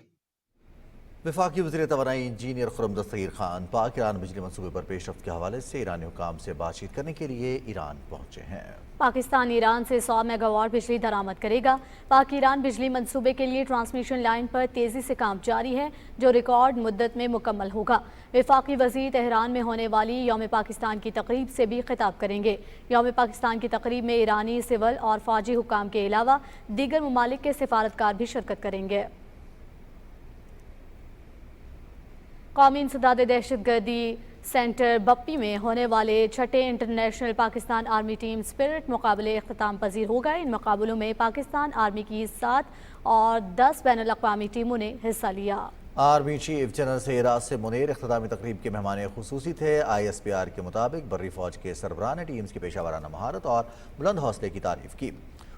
वफाकी वज़ीर तवानाई इंजीनियर खुर्रम दस्तगीर खान पाक ईरान बिजली मनसूबे पर पेशरफ्त के हवाले से ईरानी हुकाम से बातचीत करने के लिए ईरान पहुंचे हैं। पाकिस्तान ईरान से 100 मेगावाट बिजली दरामद करेगा। पाक ईरान बिजली मंसूबे के लिए ट्रांसमिशन लाइन पर तेज़ी से काम जारी है, जो रिकॉर्ड मुद्दत में मुकम्मल होगा। वफाकी वज़ीर तेहरान में होने वाली यौम पाकिस्तान की तकरीब से भी खिताब करेंगे। यौम पाकिस्तान की तकरीब में ईरानी सिविल और फ़ौजी हुकाम के अलावा दीगर ममालिक के सिफारतकार भी शिरकत करेंगे। कौमी इंसदाद दहशतगर्दी सेंटर बप्पी में होने वाले छठे international Pakistan army team spirit मुकाबले इख्तिताम पजीर होगा। इन मुकाबलों में पाकिस्तान आर्मी की 7 और 10 बैनुल अक़वामी टीमों ने हिस्सा लिया। Army chief general Syed Asim Munir इख्तितामी तकरीब के मेहमान खुसूसी थे। ISPR के मुताबिक बर्री फौज के सरबराह ने टीम्स की पेशा वाराना महारत और बुलंद हौसले की तारीफ की।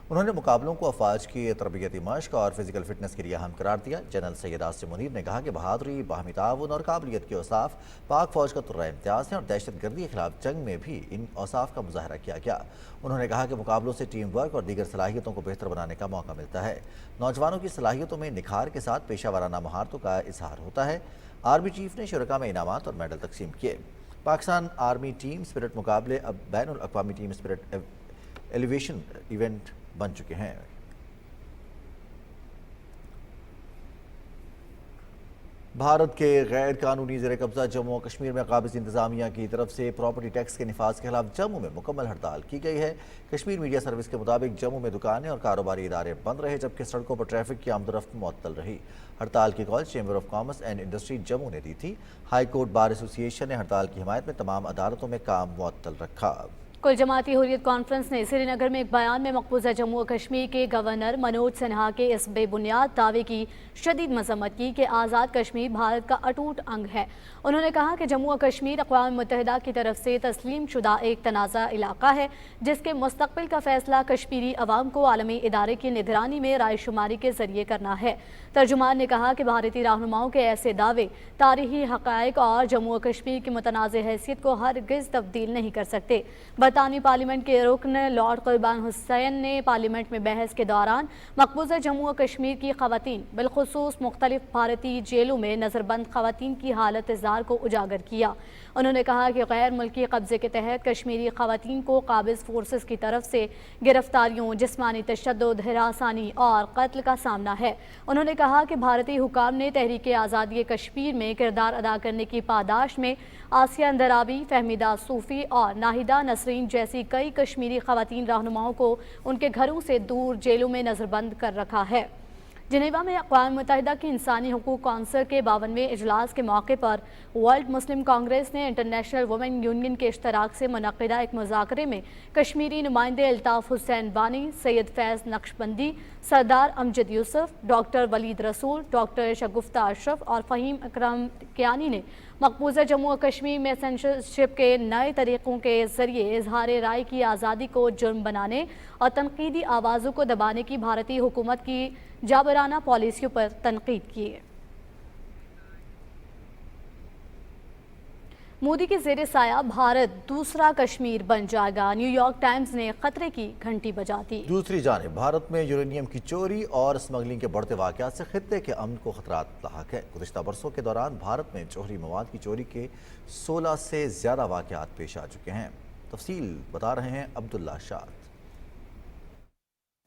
उन्होंने मुकाबलों को अफवाज की तरबियती मश्क और फिजिकल फिटनेस के लिए अहम करार दिया। जनरल सैयद आसिम मुनीर ने कहा कि बहादुरी, बाहमी ताउन और काबिलियत के औसाफ पाक फौज का तुर्रा इम्तियाज़ हैं और दहशतगर्दी के खिलाफ जंग में भी इन औसाफ का मुजाहरा किया गया। उन्होंने कहा कि मुकाबलों से टीम वर्क और दीगर सलाहियतों को बेहतर बनाने का मौका मिलता है। नौजवानों की सलाहियतों में निखार के साथ पेशा वाराना महारतों का इजहार होता है। आर्मी चीफ ने शुरका में इनामात और मेडल तकसीम किए। पाकिस्तान आर्मी टीम स्पिरिट मुकाबले अब बैनुल अक़वामी टीम स्पिरिट एलिवेशन इवेंट बन चुके हैं। भारत के गैर कानूनी ज़ेर कब्ज़ा जम्मू और कश्मीर में काबिज़ इंतज़ामिया की तरफ से प्रॉपर्टी टैक्स के निफाज के खिलाफ जम्मू में मुकम्मल हड़ताल की गई है। कश्मीर मीडिया सर्विस के मुताबिक जम्मू में दुकानें और कारोबारी इदारे बंद रहे, जबकि सड़कों पर ट्रैफिक की आमदोरफ्त मुअत्तल रही। हड़ताल की call chamber of commerce and industry Jammu ने दी थी। हाई कोर्ट बार एसोसिएशन ने हड़ताल की हिमायत में तमाम अदालतों में काम मुअत्तल रखा। कुल जमाती हुर्रियत कॉन्फ्रेंस ने श्रीनगर में एक बयान में मकबूजा जम्मू और कश्मीर के गवर्नर मनोज सिन्हा के इस बेबुनियाद दावे की शदीद मजम्मत की कि आज़ाद कश्मीर भारत का अटूट अंग है। उन्होंने कहा कि जम्मू और कश्मीर अक़वाम मुत्तहिदा की तरफ से तस्लीम शुदा एक तनाज़ा इलाका है, जिसके मुस्तक़बिल का फैसला कश्मीरी अवाम को आलमी इदारे की निगरानी में रायशुमारी के जरिए करना है। तर्जुमान ने कहा कि भारतीय रहनुमाओं के ऐसे दावे तारीख़ी हक़ाइक़ और जम्मू और कश्मीर की मुतनाज़ हैसियत को हरगिज़ तब्दील नहीं कर सकते। बरतानी पार्लियामेंट के रुकन लॉर्ड कुर्बान हुसैन ने पार्लियामेंट में बहस के दौरान मकबूजा जम्मू और कश्मीर की ख़वातीन बिलखुसूस मुख्तलिफ भारतीय जेलों में नज़रबंद ख़वातीन की हालत इज़्ज़ार को उजागर किया। उन्होंने कहा कि गैर मुल्की कब्ज़े के तहत कश्मीरी ख़वातीन को काबिज़ फोर्सेस की तरफ से गिरफ्तारियों, जिस्मानी तशद्दुद, हिरासानी और कत्ल का सामना है। उन्होंने कहा कि भारतीय हुकाम ने तहरीक आज़ादी कश्मीर में किरदार अदा करने की पादाश में आसिया अंदराबी, फहमीदा सूफ़ी और नाहिदा नसरीन जैसी कई कश्मीरी ख़वातीन रहनुमाओं को उनके घरों से दूर जेलों में नज़रबंद कर रखा है। जिनेवा में अक़वाम मुत्तहिदा की इंसानी हकूक़ कौंसिल के 52वें इजलास के मौके पर वर्ल्ड मुस्लिम कांग्रेस ने इंटरनेशनल वुमेन यूनियन के इश्तराक से मुनक़िदा एक मुज़ाकरे में कश्मीरी नुमाइंदे अल्ताफ़ हुसैन बानी, सैयद फैज़ नक्शबंदी, सरदार अमजद यूसुफ, डॉक्टर वलीद रसूल, डॉक्टर शगुफ्ता अशरफ और फ़हीम अकरम कियानी ने मकबूजा जम्मू और कश्मीर में सेंसरशिप के नए तरीक़ों के ज़रिए इजहार राय की आज़ादी को जुर्म बनाने और तनकीदी आवाज़ों को दबाने की भारतीय हुकूमत की जाबराना पॉलिसियों पर तनकीद की। मोदी के ज़ेरे साया भारत दूसरा कश्मीर बन जाएगा, न्यूयॉर्क टाइम्स ने खतरे की घंटी बजा दी। दूसरी जानिब भारत में यूरेनियम की चोरी और स्मगलिंग के बढ़ते वाक़यात से खित्ते के अमन को खतरात लाहक है। गुज़िश्ता बरसों के दौरान भारत में जौहरी मवाद की चोरी के 16 से ज़्यादा वाक़यात पेश आ चुके हैं। तफसील बता रहे हैं अब्दुल्ला शाद।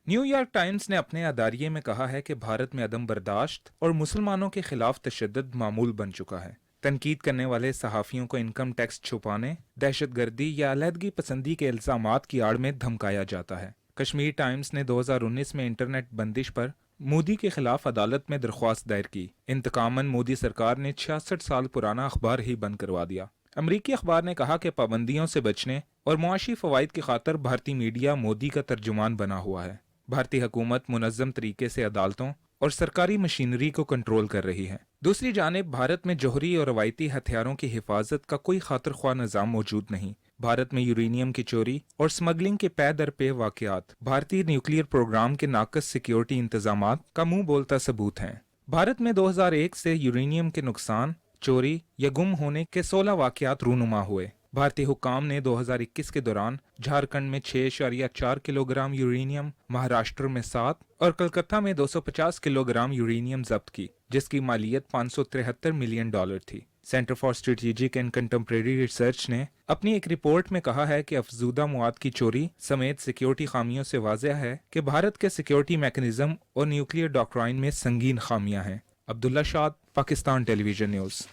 न्यूयॉर्क टाइम्स ने अपने अदारिये में कहा है कि भारत में अदम बर्दाश्त और मुसलमानों के खिलाफ तशद्दुद मामूल बन चुका है। तनकीद करने वाले सहाफ़ियों को इनकम टैक्स छुपाने, दहशतगर्दी या अलहदगी पसंदी के इल्ज़ामात की आड़ में धमकाया जाता है। कश्मीर टाइम्स ने 2019 में इंटरनेट बंदिश पर मोदी के खिलाफ अदालत में दरख्वास्त दायर की। इंतकामन मोदी सरकार ने 66 साल पुराना अखबार ही बंद करवा दिया। अमरीकी अखबार ने कहा कि पाबंदियों से बचने और मुआशी फ़वाइद की खातर भारतीय मीडिया मोदी का तर्जुमान बना हुआ है। भारतीय हुकूमत मुनज़्ज़म तरीके से अदालतों और सरकारी मशीनरी को कंट्रोल कर रही है। दूसरी जानिब भारत में जौहरी और रवायती हथियारों की हिफाजत का कोई खातिर ख्वाह निज़ाम मौजूद नहीं। भारत में यूरेनियम की चोरी और स्मगलिंग के पै दर पे वाक़यात भारतीय न्यूक्लियर प्रोग्राम के नाक़स सिक्योरिटी इंतजामात का मुंह बोलता सबूत हैं। भारत में 2001 से यूरेनियम के नुकसान, चोरी या गुम होने के 16 वाक़यात रूनुमा हुए। भारतीय हुक्काम ने 2021 के दौरान झारखंड में 6.4 किलोग्राम यूरेनियम, महाराष्ट्र में 7 और कलकत्ता में 250 किलोग्राम यूरेनियम जब्त की, जिसकी मालियत $573 मिलियन थी। Centre for strategic and contemporary research ने अपनी एक रिपोर्ट में कहा है कि अफजूदा मवाद की चोरी समेत सिक्योरिटी खामियों से वाज़ेह है कि भारत के सिक्योरिटी मैकेनिज्म और न्यूक्लियर डॉक्ट्राइन में संगीन खामियां हैं। अब्दुल्ला शाद, पाकिस्तान टेलीविजन न्यूज़।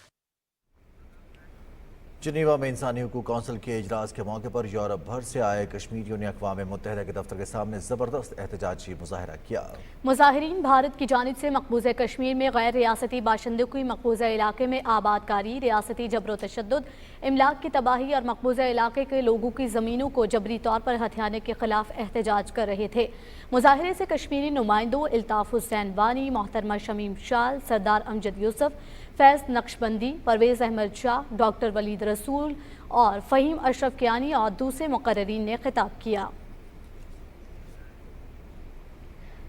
जिनेवा में इंसानी हुकूक कौंसिल के इजलास के मौके पर यूरोप भर से आए कश्मीरियों ने अक़वाम मुत्तहिदा के दफ्तर के सामने ज़बरदस्त एहतजाजी मुजाहरा किया। मुजाहिरीन भारत की जानिब से मकबूज़ा कश्मीर में गैर रियासती बाशिंदों की मकबूज़ा इलाके में आबादकारी, रियासती जबर तशद्दुद, इमलाक की तबाही और मकबूज़ा इलाके के लोगों की ज़मीनों को जबरी तौर पर हथियाने के खिलाफ एहतजाज कर रहे थे। मुजाहरे से कश्मीरी नुमाइंदों इल्ताफ़ हुसैन वानी, मोहतरमा शमीम शाल, सरदार अमजद यूसुफ, फैज़ नक्शबंदी, परवेज़ अहमद शाह, डॉक्टर वलीद रसूल और फ़हीम अशरफ कियानी और दूसरे मुक़र्ररीन ने खिताब किया।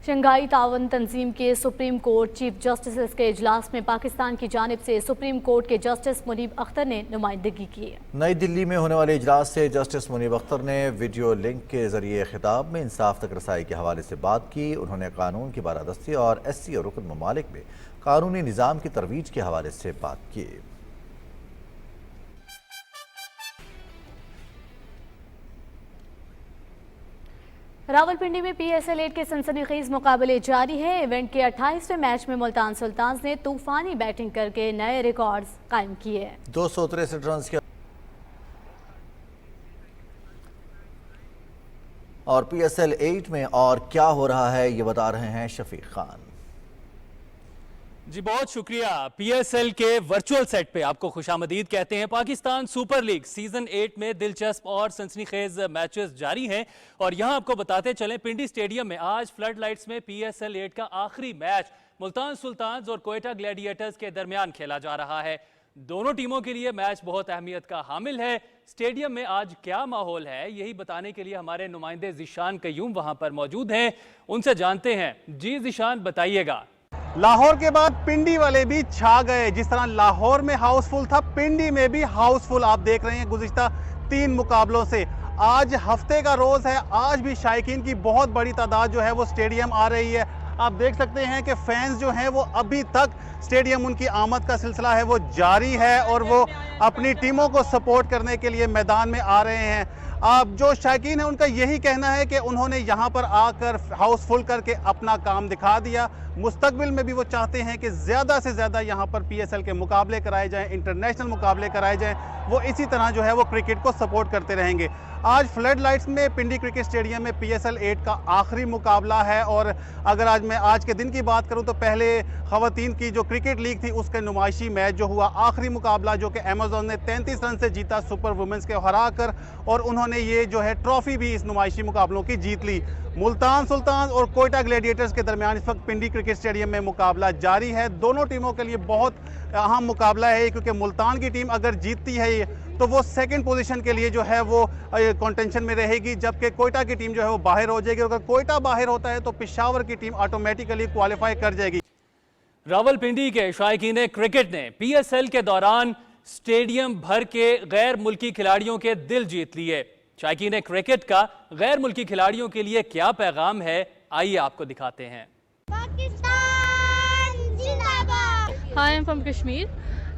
शंघाई तावन तंजीम के सुप्रीम कोर्ट चीफ जस्टिस के इजलास में पाकिस्तान की जानिब से सुप्रीम कोर्ट के जस्टिस मुनीब अख्तर ने नुमाइंदगी की। नई दिल्ली में होने वाले इजलास से जस्टिस मुनीब अख्तर ने वीडियो लिंक के जरिए खिताब में इंसाफ तक रसाई के हवाले से बात की। उन्होंने कानून की बालादस्ती और SC और रुकन ममालिक में कानूनी निज़ाम की तरवीज के हवाले से बात की। रावलपिंडी में PSL 8 के सनसनीखेज मुकाबले जारी है। इवेंट के 28वें मैच में मुल्तान सुल्तान्स ने तूफानी बैटिंग करके नए रिकॉर्ड्स कायम किए। 263 रन के और PSL 8 में और क्या हो रहा है ये बता रहे हैं शफीक खान। जी बहुत शुक्रिया। PSL के वर्चुअल सेट पे आपको खुशामदीद कहते हैं। पाकिस्तान सुपर लीग सीजन 8 में दिलचस्प और सनसनीखेज मैचेस जारी हैं और यहां आपको बताते चलें पिंडी स्टेडियम में आज फ्लड लाइट्स में PSL 8 का आखिरी मैच मुल्तान सुल्तान्स और कोयटा ग्लैडिएटर्स के दरमियान खेला जा रहा है। दोनों टीमों के लिए मैच बहुत अहमियत का हामिल है। स्टेडियम में आज क्या माहौल है यही बताने के लिए हमारे नुमाइंदे ज़ीशान कयूम वहां पर मौजूद हैं, उनसे जानते हैं। जी ज़ीशान बताइएगा। लाहौर के बाद पिंडी वाले भी छा गए। जिस तरह लाहौर में हाउसफुल था, पिंडी में भी हाउसफुल आप देख रहे हैं गुज़िश्ता 3 मुकाबलों से। आज हफ्ते का रोज है, आज भी शायकीन की बहुत बड़ी तादाद जो है वो स्टेडियम आ रही है। आप देख सकते हैं कि फैंस जो हैं वो अभी तक स्टेडियम उनकी आमद का सिलसिला है वो जारी है और वो अपनी टीमों को सपोर्ट करने के लिए मैदान में आ रहे हैं। अब जो शायकीन है उनका यही कहना है कि उन्होंने यहाँ पर आकर हाउसफुल करके अपना काम दिखा दिया। मुस्तकबिल में भी वो चाहते हैं कि ज़्यादा से ज़्यादा यहाँ पर PSL के मुकाबले कराए जाएं, इंटरनेशनल मुकाबले कराए जाएं। वो इसी तरह जो है वो क्रिकेट को सपोर्ट करते रहेंगे। आज फ्लड लाइट्स में पिंडी क्रिकेट स्टेडियम में PSL 8 का आखिरी मुकाबला है और अगर मैं आज के दिन की बात करूं तो पहले ख़वातीन की जो क्रिकेट लीग थी उसके नुमाइशी मैच जो हुआ, आखिरी मुकाबला जो कि अमेज़न ने 33 रन से जीता सुपर वुमेंस के हरा कर, और उन्होंने ये जो है ट्रॉफी भी इस नुमाइशी मुकाबलों की जीत ली। मुल्तान सुल्तान और कोयटा ग्लैडिएटर्स के दरमियान इस वक्त पिंडी क्रिकेट स्टेडियम में मुकाबला जारी है। दोनों टीमों के लिए बहुत अहम मुकाबला है क्योंकि मुल्तान की टीम अगर जीतती है तो वो सेकंड पोजीशन के लिए जो है वो कंटेंशन में रहेगी, जबकि कोयटा की टीम जो है वो बाहर हो जाएगी। अगर कोयटा बाहर होता है तो पेशावर की टीम ऑटोमेटिकली क्वालिफाई कर जाएगी। रावलपिंडी के शायकीन क्रिकेट ने PSL के दौरान स्टेडियम भर के गैर मुल्की खिलाड़ियों के दिल जीत लिए। शायकीन क्रिकेट का गैर मुल्की खिलाड़ियों के लिए क्या पैगाम है, आइए आपको दिखाते हैं। Hi, I'm from Kashmir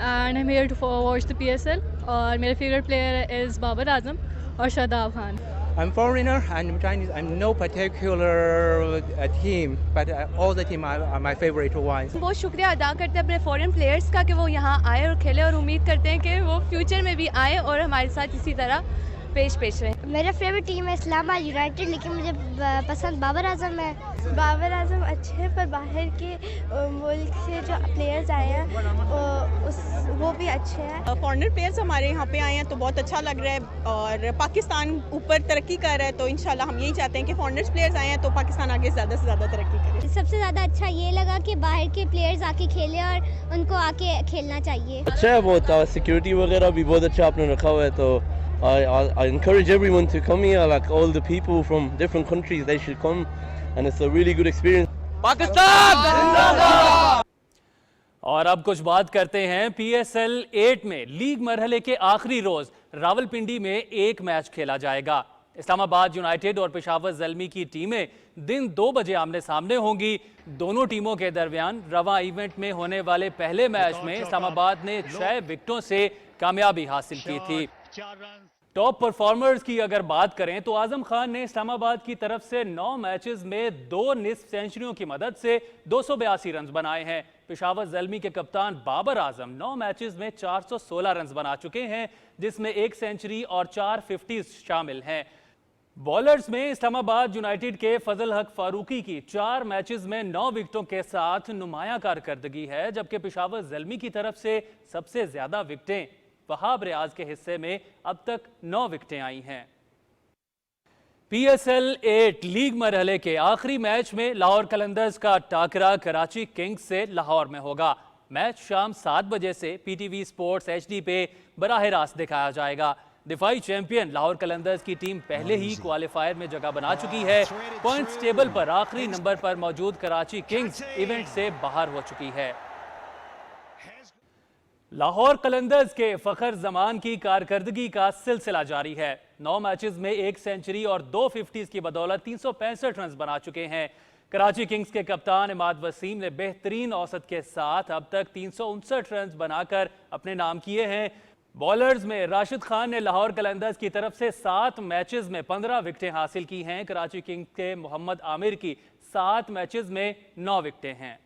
and I'm here to watch the PSL. और मेरा favorite player is Babar Azam और Shadab Khan. I'm foreigner and I'm Chinese. I'm no particular team, but all the team are my favorite ones. बहुत शुक्रिया अदा करते हैं अपने foreign players का कि वो यहाँ आए और खेले और उम्मीद करते हैं कि वो फ्यूचर में भी आए और हमारे साथ इसी तरह पेश रहे। मेरा फेवरेट टीम है इस्लामाबाद यूनाइटेड, लेकिन मुझे पसंद बाबर आजम है। बाबर आजम अच्छे हैं पर बाहर के मुल्क से जो प्लेयर्स आए हैं वो भी अच्छे हैं। फॉरेनर प्लेयर्स हमारे यहाँ पे आए हैं तो बहुत अच्छा लग रहा है और पाकिस्तान ऊपर तरक्की कर रहा है, तो इंशाल्लाह हम यही चाहते हैं कि फॉरेनर प्लेयर्स आए हैं तो पाकिस्तान आगे ज़्यादा से ज़्यादा तरक्की करे। सबसे ज़्यादा अच्छा ये लगा कि बाहर के प्लेयर्स आके खेले और उनको आके खेलना चाहिए। अच्छा है बहुत, सिक्योरिटी वगैरह भी बहुत अच्छा आपने रखा हुआ है, तो I encourage everyone to come here, like all the people from different countries, they should come and it's a really good experience. Pakistan जिंदाबाद। اور اب کچھ بات کرتے ہیں PSL 8 میں لیگ مرحلے کے آخری روز راولپنڈی میں ایک میچ کھیلا جائے گا۔ اسلام آباد یونائیٹڈ اور پشاور زلمی کی ٹیمیں دن 2 بجے آمنے سامنے ہوں گی۔ دونوں ٹیموں کے درمیان رواں ایونٹ میں ہونے والے پہلے میچ میں اسلام آباد نے 6 وکٹوں سے کامیابی حاصل کی تھی۔ ٹاپ پرفارمرز کی اگر بات کریں تو اعظم خان نے اسلام آباد کی طرف سے 9 میچز میں 2 نصف سینچریوں کی مدد سے 282 رنز بنائے ہیں۔ پشاور زلمی کے کپتان بابر اعظم 9 میچز میں 416 رنز بنا چکے ہیں، جس میں 1 سینچری اور 4 50s شامل ہیں۔ بولرز میں اسلام آباد یونائیٹڈ کے فضل حق فاروقی کی 4 میچز میں 9 وکٹوں کے ساتھ نمایاں کارکردگی ہے، جبکہ پشاور زلمی کی طرف سے سب سے زیادہ وکٹیں وہاب ریاض کے حصے میں اب تک 9 وکٹیں آئی ہیں۔ PSL 8 لیگ مرحلے کے آخری میچ میں لاہور قلندرز کا ٹاکرا کراچی کنگز سے لاہور میں ہوگا۔ میچ شام 7 بجے سے PTV سپورٹس HD پہ براہ راست دکھایا جائے گا۔ دفاعی چیمپئن لاہور قلندرز کی ٹیم پہلے ہی کوالیفائر میں جگہ بنا چکی ہے۔ پوائنٹس ٹیبل پر آخری نمبر پر موجود کراچی کنگز ایونٹ سے باہر ہو چکی ہے۔ لاہور قلندرز کے فخر زمان کی کارکردگی کا سلسلہ جاری ہے۔ 9 میچز میں 1 سینچری اور 2 50s کی بدولت 365 رنز بنا چکے ہیں۔ کراچی کنگز کے کپتان عماد وسیم نے بہترین اوسط کے ساتھ اب تک 359 رنز بنا کر اپنے نام کیے ہیں۔ بولرز میں راشد خان نے لاہور قلندرز کی طرف سے 7 میچز میں 15 وکٹیں حاصل کی ہیں۔ کراچی کنگز کے محمد عامر کی 7 میچز میں 9 وکٹیں ہیں۔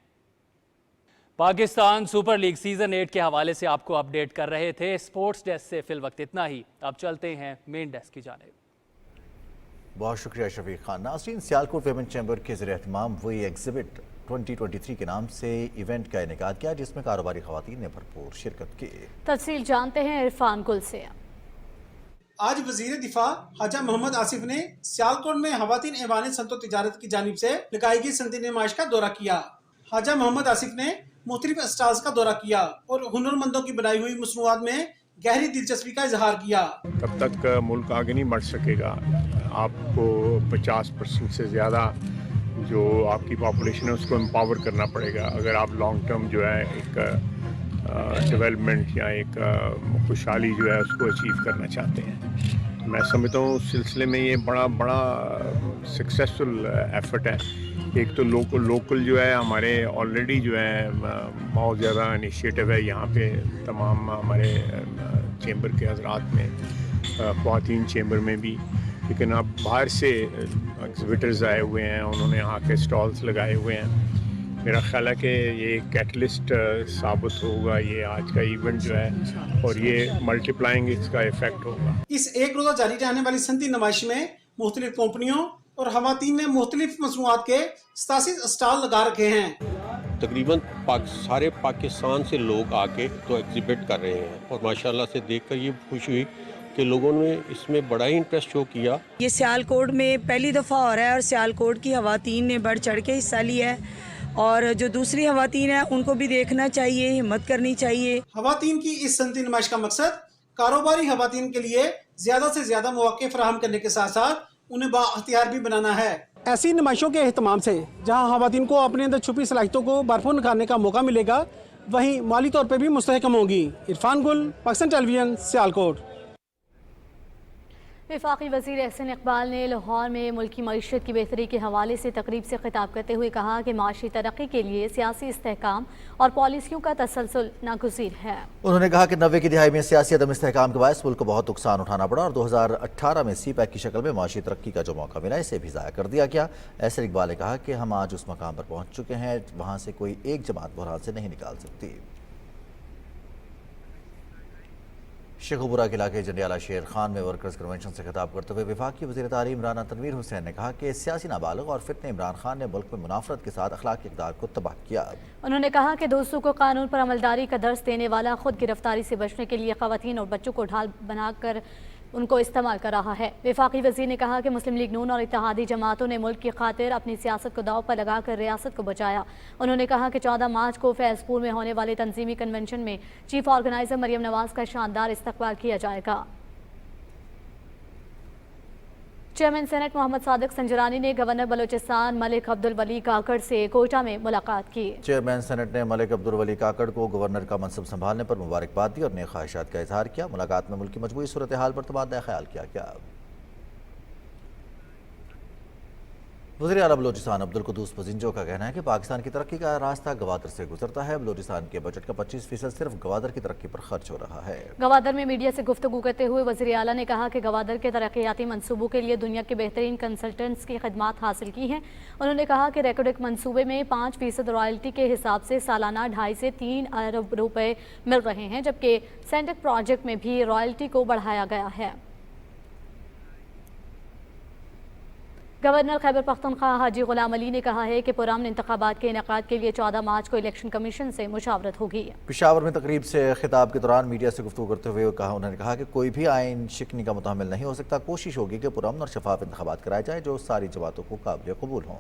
پاکستان سپر لیگ سیزن 8 کے حوالے سے آپ کو اپڈیٹ کر رہے تھے۔ سپورٹس ڈیسک سے فی الوقت اتنا ہی، اب چلتے ہیں مین ڈیسک کی جانب۔ بہت شکریہ شفیق خان۔ ناظرین، سیالکوٹ ویمن چیمبر کے زیر اہتمام وہی ایگزیبٹ 2023 کے نام سے ایونٹ کا انعقاد کیا، جس میں کاروباری خواتین نے بھرپور شرکت کی۔ تفصیل جانتے ہیں عرفان گل سے۔ آج وزیر دفاع خواجہ محمد آصف نے سیالکوٹ میں خواتین ایوان صنعت و تجارت کی جانب سے لگائی گئی صنعتی نمائش کا دورہ کیا۔ خواجہ محمد آصف نے مختلف اسٹالز کا دورہ کیا اور ہنرمندوں کی بنائی ہوئی مصنوعات میں گہری دلچسپی کا اظہار کیا۔ تب تک ملک آگے نہیں بڑھ سکے گا۔ آپ کو 50% سے زیادہ جو آپ کی پاپولیشن ہے اس کو امپاور کرنا پڑے گا، اگر آپ لانگ ٹرم جو ہے ایک ڈیولپمنٹ یا ایک خوشحالی جو ہے اس کو اچیو کرنا چاہتے ہیں۔ میں سمجھتا ہوں اس سلسلے میں یہ بڑا سکسیسفل ایفرٹ ہے۔ ایک تو لوکل جو ہے ہمارے آلریڈی جو ہے بہت زیادہ انیشیٹو ہے یہاں پہ تمام ہمارے چیمبر کے حضرات میں، خواتین چیمبر میں بھی، لیکن اب باہر سے ایگزیبٹرز آئے ہوئے ہیں، انہوں نے یہاں کے سٹالز لگائے ہوئے ہیں۔ میرا خیال ہے کہ یہ کیٹلسٹ ثابت ہوگا یہ آج کا ایونٹ جو ہے، اور یہ ملٹی پلائنگ اس کا ایفیکٹ ہوگا۔ اس ایک روزہ جاری رہنے والی صنعتی نمائش میں مختلف کمپنیوں اور خواتین نے مختلف مصنوعات کے 87 اسٹال لگا رکھے ہیں۔ تقریباً سارے پاکستان سے لوگ آ کے تو ایگزیبٹ کر رہے ہیں، اور ماشاءاللہ سے دیکھ کر یہ خوشی ہوئی کہ لوگوں نے اس میں بڑا ہی انٹرسٹ شو کیا۔ یہ سیالکوٹ میں پہلی دفعہ ہو رہا ہے اور سیالکوٹ کی خواتین نے بڑھ چڑھ کے حصہ لیا ہے، اور جو دوسری خواتین ہیں ان کو بھی دیکھنا چاہیے، ہمت کرنی چاہیے۔ خواتین کی اس صنعتی نمائش کا مقصد کاروباری خواتین کے لیے زیادہ سے زیادہ مواقع فراہم کرنے کے ساتھ ساتھ انہیں بااختیار بھی بنانا ہے۔ ایسی نمائشوں کے اہتمام سے جہاں خواتین کو اپنے اندر چھپی صلاحیتوں کو بھرپور نکھارنے کا موقع ملے گا، وہیں مالی طور پہ بھی مستحکم ہوگی۔ عرفان گل، پاکستان ٹیلی ویژن، سیالکوٹ۔ وفاقی وزیر احسن اقبال نے لاہور میں ملکی معیشت کی بہتری کے حوالے سے تقریب سے خطاب کرتے ہوئے کہا کہ معاشی ترقی کے لیے سیاسی استحکام اور پالیسیوں کا تسلسل ناگزیر ہے۔ انہوں نے کہا کہ 90 کی دہائی میں سیاسی عدم استحکام کے باعث ملک کو بہت نقصان اٹھانا پڑا، اور 2018 میں سی پیک کی شکل میں معاشی ترقی کا جو موقع ملا اسے بھی ضائع کر دیا گیا۔ احسن اقبال نے کہا کہ ہم آج اس مقام پر پہنچ چکے ہیں وہاں سے کوئی ایک جماعت بحران سے نہیں نکال سکتی۔ شیخوپورہ کے علاقے جنڈیالہ شیر خان میں ورکرز کنونشن سے خطاب کرتے ہوئے وفاقی وزیر تعلیم رانا تنویر حسین نے کہا کہ سیاسی نابالغ اور فتنہ عمران خان نے ملک میں منافرت کے ساتھ اخلاقی اقدار کو تباہ کیا۔ انہوں نے کہا کہ دوستوں کو قانون پر عملداری کا درس دینے والا خود گرفتاری سے بچنے کے لیے خواتین اور بچوں کو ڈھال بنا کر ان کو استعمال کر رہا ہے۔ وفاقی وزیر نے کہا کہ مسلم لیگ نون اور اتحادی جماعتوں نے ملک کی خاطر اپنی سیاست کو داؤ پر لگا کر ریاست کو بچایا۔ انہوں نے کہا کہ 14 مارچ کو فیض پور میں ہونے والے تنظیمی کنونشن میں چیف آرگنائزر مریم نواز کا شاندار استقبال کیا جائے گا۔ चेयरमैन सेनेट मोहम्मद सादिक संजरानी ने गवर्नर बलोचिस्तान मलिक अब्दुल वली काकड़ से कोयटा में मुलाकात की। चेयरमैन सेनेट ने मलिक अब्दुल वली काकड़ को गवर्नर का मनसब संभालने पर मुबारकबाद दी और नए ख्वाहिशात का इजहार किया। मुलाकात में मुल्क की मजबूरी सूरत हाल पर तबादला ख्याल किया गया। वज़ीर आला बलोचिस्तान अब्दुल कुद्दूस पजिंजो का कहना है कि पाकिस्तान की तरक्की का रास्ता गवादर से गुजरता है। बलोचिस्तान के बजट का 25% सिर्फ गवादर की तरक्की पर खर्च हो रहा है। गवादर में मीडिया से गुफ्तगू करते हुए वज़ीर आला ने कहा कि गवादर के तरक्याती मनसूबों के लिए दुनिया के बेहतरीन कंसल्टेंट्स की खिदमात हासिल की हैं। उन्होंने कहा कि रेकोडिक मनसूबे में 5% रॉयल्टी के हिसाब से सालाना 2.5 से 3 अरब रुपए मिल रहे हैं, जबकि सेंटेक प्रोजेक्ट में भी रॉयल्टी को बढ़ाया गया है। गवर्नर खैबर पख्तूनख्वा हाजी गुलाम अली ने कहा है कि पुरअमन इंतखाबात के इनेकाद के लिए 14 मार्च को इलेक्शन कमीशन से मुशावरत होगी। पेशावर में तकरीब से खिताब के दौरान मीडिया से गुफ्तगू करते हुए उन्होंने कहा कि कोई भी आइन शिकनी का मुतहम्मिल नहीं हो सकता। कोशिश होगी कि पुरअमन और शफाफ इंतखाबात कराए जाए जो सारी जमातों को काबिल कबूल हों।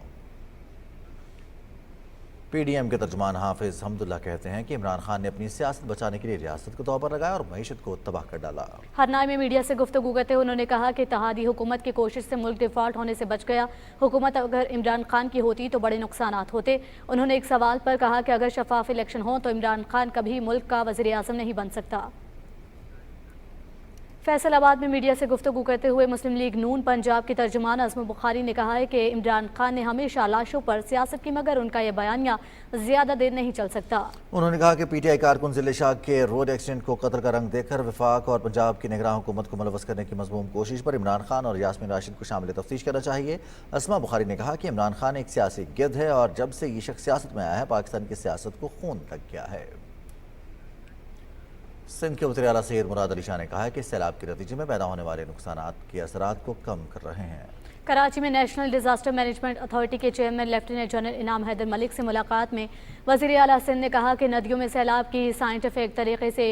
PDM के तर्जुमान हाफिज हमदुल्ला कहते हैं कि इमरान खान ने अपनी सियासत बचाने के लिए रियासत को दांव पर लगाया और मईशत को तबाह कर डाला। हरनाई में मीडिया से गुफ्तगू करते हुए उन्होंने कहा कि इत्तेहादी हुकूमत की कोशिश से मुल्क डिफॉल्ट होने से बच गया। हुकूमत अगर इमरान खान की होती तो बड़े नुकसानात होते। उन्होंने एक सवाल पर कहा कि अगर शफाफ इलेक्शन हो तो इमरान खान कभी मुल्क का वज़ीर आज़म नहीं बन सकता। फैसलाबाद में मीडिया से गुफ्तगू करते हुए मुस्लिम लीग नून पंजाब की तर्जुमान अज़म बुखारी ने कहा है कि इमरान खान ने हमेशा लाशों पर सियासत की, मगर उनका यह बयानिया ज़्यादा देर नहीं चल सकता। उन्होंने कहा कि PTI कारकुन ज़िले शाह के रोड एक्सीडेंट को कत्ल का रंग देकर वफाक और पंजाब की निगरान हुकूमत को मुलवस करने की मज़मूम कोशिश पर इमरान खान और यास्मीन राशिद को शामिल तफ्तीश करना चाहिए। अस्मा बुखारी ने कहा कि इमरान खान एक सियासी गिद्ध है और जब से ये शख्स सियासत में आया है पाकिस्तान की सियासत को खून लग गया है। सिंध के वज़ीर आला सैयद मुराद अली शाह ने कहा है कि सैलाब के नतीजे में पैदा होने वाले नुकसानात के असरात को कम कर रहे हैं। कराची में नेशनल डिजास्टर मैनेजमेंट अथॉरिटी के चेयरमैन लेफ्टिनेंट जनरल इनाम हैदर मलिक से मुलाकात में वज़ीर आला सिंध ने कहा कि नदियों में सैलाब की साइंटिफिक तरीके से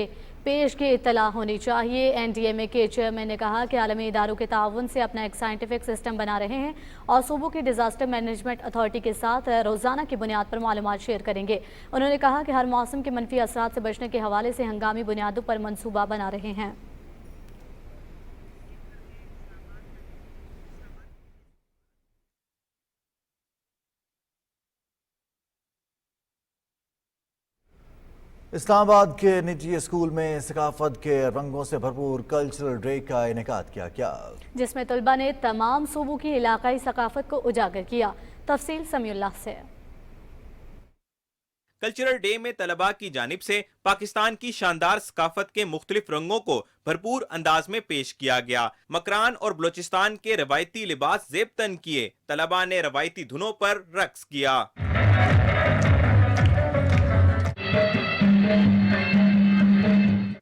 पेश की इत्तला होनी चाहिए। NDMA के चेयरमैन ने कहा कि आलमी इदारों के ताउन से अपना एक साइंटिफिक सिस्टम बना रहे हैं और सूबों की डिजास्टर मैनेजमेंट अथॉरिटी के साथ रोज़ाना की बुनियाद पर मालूमात शेयर करेंगे। उन्होंने कहा कि हर मौसम के मनफी असरात से बचने के हवाले से हंगामी बुनियादों पर मनसूबा बना रहे हैं। इस्लामाबाद के निजी स्कूल में सकाफत के रंगों से भरपूर कल्चरल डे का इनेकाद किया गया, जिसमें तलबा ने तमाम सूबों की इलाकाई सकाफत को उजागर किया। तफसील समीउल्लाह से। कल्चरल डे में तलबा की जानिब से पाकिस्तान की शानदार सकाफत के मुख्तलिफ रंगों को भरपूर अंदाज में पेश किया गया। मकरान और बलोचिस्तान के रवायती लिबास ज़ेब तन किए। तलबा ने रवायती धुनों पर रक्स किया।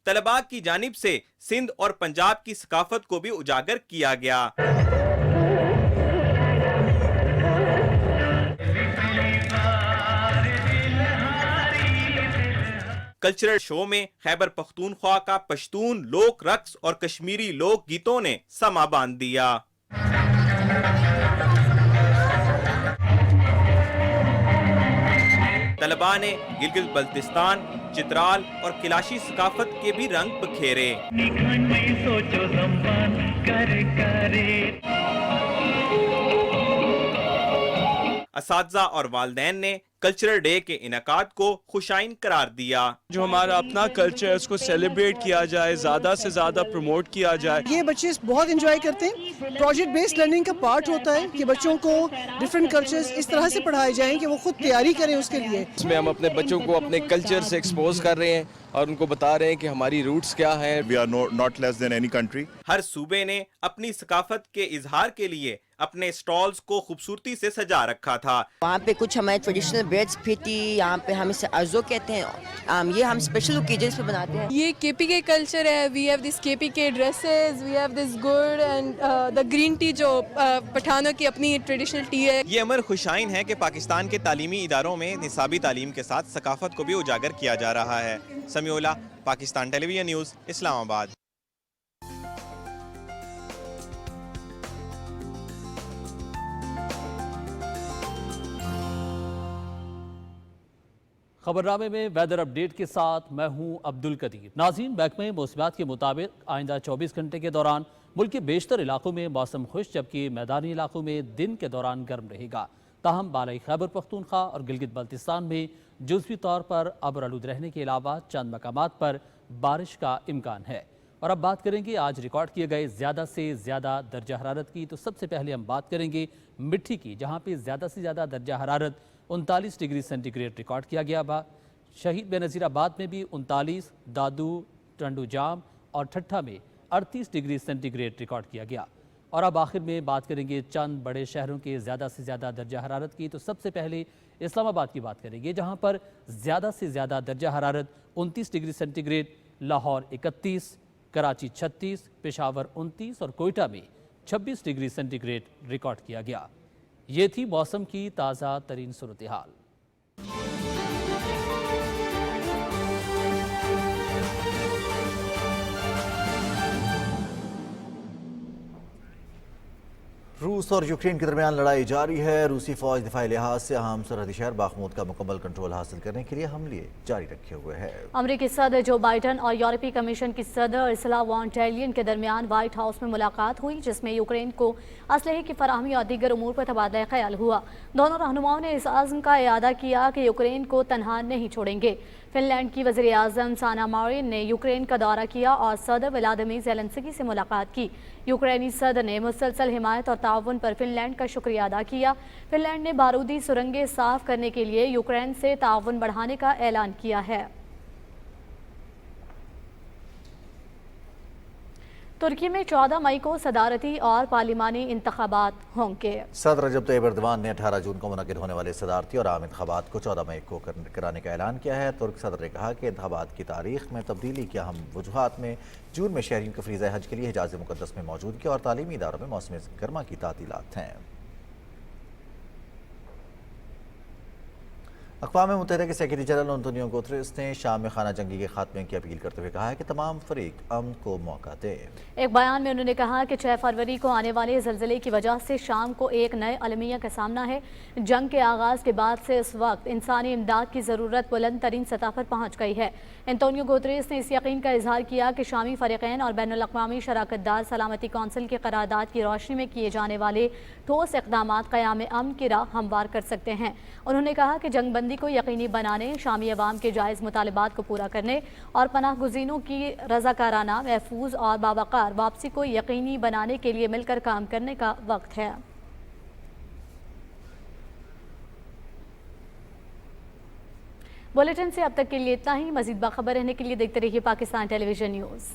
तलबा की जानिब से सिंध और पंजाब की सकाफत को भी उजागर किया गया। कल्चरल शो में खैबर पख्तूनख्वा का पश्तून लोक रक्स और कश्मीरी लोक गीतों ने समा बांध दिया। तलबा ने गिलगित बल्तिस्तान, चित्राल और किलाशी सकाफत के भी रंग बखेरे। असातिज़ा और वालिदैन ने कल्चरल डे के इनेकाद को खुशाइन करार दिया। जो हमारा अपना कल्चर है उसको सेलिब्रेट किया जाए, ज़्यादा से ज़्यादा प्रमोट किया जाए। ये बच्चे बहुत एंजॉय करते हैं। प्रोजेक्ट बेस्ड लर्निंग का पार्ट होता है कि बच्चों को डिफरेंट कल्चर्स इस तरह से पढ़ाए जाएं कि वो खुद तैयारी करें उसके लिए। इसमें हम अपने बच्चों को अपने कल्चर से एक्सपोज कर रहे हैं और उनको बता रहे हैं कि हमारी रूट्स क्या हैं। We are not less than any country. हर सूबे ने अपनी सकाफत के इजहार के लिए अपने स्टॉल्स को खूबसूरती से सजा रखा था। वहाँ पे कुछ हमारे ट्रेडिशनल ब्रेड्स भी थी। यहाँ पे हम इसे अर्जो कहते हैं। ये हम स्पेशल ओकेजन्स पे बनाते हैं। ये KPK कल्चर है। We have this KPK dresses, we have this gur and the green tea जो पठानों की अपनी ट्रेडिशनल टी है। ये अमर खुशाइन है कि पाकिस्तान के तालीमी इदारों में निसाबी तालीम के साथ सकाफत को भी उजागर किया जा रहा है। Samiullah, Pakistan television news, Islamabad. खबरनामे में वेदर अपडेट के साथ मैं हूं अब्दुल कदीर। नाज़रीन, महकमे मौसमियात के मुताबिक आइंदा 24 घंटे के दौरान मुल्क के बेशतर इलाकों में मौसम खुश, जबकि मैदानी इलाकों में दिन के दौरान गर्म रहेगा। ताहम बालाई खैबर पख्तूनख्वा और गिलगित बल्तिस्तान में जुज़वी तौर पर अब्र आलूद रहने के अलावा चंद मकामात पर बारिश का इम्कान है। और अब बात करेंगे आज रिकॉर्ड किए गए ज़्यादा से ज़्यादा दर्जा हरारत की। तो सबसे पहले हम बात करेंगे मिट्टी की, जहाँ पे ज़्यादा से ज़्यादा दर्जा हरारत 39 डिग्री सेंटीग्रेड रिकॉर्ड किया गया बा। शहीद बेनज़ीराबाद में भी 39, दादू, टंडू जाम और ठट्ठा में 38 डिग्री सेंटीग्रेड रिकॉर्ड किया गया। और अब आखिर में बात करेंगे चंद बड़े शहरों के ज़्यादा से ज़्यादा दर्जा हरारत की। तो सबसे पहले इस्लामाबाद की बात करेंगे, जहाँ पर ज़्यादा से ज़्यादा दर्जा हरारत 29 डिग्री सेंटीग्रेड, लाहौर 31, कराची 36, पेशावर 29 और कोयटा में 26 डिग्री सेंटीग्रेड रिकॉर्ड किया गया। ये थी मौसम की ताज़ा तरीन सूरत हाल। रूस और यूक्रेन के दरमियान लड़ाई जारी है। रूसी फौज दिफाई लिहाज से अहम सरहदी शहर बाखमूद का मुकम्मल कंट्रोल हासिल करने के लिए हमले जारी रखे हुए है। अमरीकी सदर जो बाइडन और यूरोपीय कमीशन की सदर उर्सुला वॉन डर लेयन के दरमियान व्हाइट हाउस में मुलाकात हुई, जिसमें यूक्रेन को असलहे की फराहमी और दीगर उमूर पर तबादला ख्याल हुआ। दोनों रहनुमाओं ने इस आज़म का इरादा किया कि यूक्रेन को तनहा नहीं छोड़ेंगे। फिनलैंड की वज़ीर आज़म साना मारिन ने यूक्रेन का दौरा किया और सदर व्लादिमीर ज़ेलेंस्की से मुलाकात की। यूक्रेनी सदर ने मुसलसल हिमायत और ताउन पर फिनलैंड का शुक्रिया अदा किया। फिनलैंड ने बारूदी सुरंगें साफ करने के लिए यूक्रेन से ताउन बढ़ाने का ऐलान किया है। तुर्की में 14 मई को सदारती और पार्लिमानी इंतखाबात होंगे। सदर रजब तैयब एर्दोगान ने 18 जून को मुनक्किद होने वाले सदारती और आम इंतखाबात को 14 मई को कराने का ऐलान किया है। तुर्क सदर ने कहा कि इंतखाबात की तारीख में तब्दीली की अहम वजूहात में जून में शहरियों के फरीज़ा हज के लिए हिजाज़ मुक़द्दस में मौजूदगी और तालीमी इदारों में मौसम गर्मा की तातीलात हैं। अक़वाम मुत्तहिदा के सेक्रेटरी जनरल अंतोनियो गुतरेस ने शाम में खाना जंगी के खात्मे की अपील करते हुए कहा है कि तमाम फरीक अमन को मौका दें। एक बयान में उन्होंने कहा कि 6 फरवरी को आने वाले ज़लज़ले की वजह से शाम को एक नए अलमिया का सामना है। जंग के आगाज़ के बाद से इस वक्त इंसानी इमदाद की ज़रूरत बुलंद तरीन सतह पर पहुँच गई है। अंतोनियो गुतरेस ने इस यकीन का इजहार किया कि शामी फ़रीक़ैन और बैनुल अक़वामी शराकतदार सलामती कौंसिल के करारदाद की रोशनी में किए जाने वाले ठोस इक़दामात क़याम अमन की राह हमवार कर सकते हैं। उन्होंने कहा कि जंगबंदी को यकीनी बनाने, शामी अवाम के जायज़ मुतालबात को पूरा करने और पनाह गुज़ीनों की रज़ाकाराना, महफूज और बावकार वापसी को यकीनी बनाने के लिए मिलकर काम करने का वक्त है। बुलेटिन से अब तक के लिए इतना ही। मज़ीद बाखबर रहने के लिए देखते रहिए पाकिस्तान टेलीविज़न न्यूज़।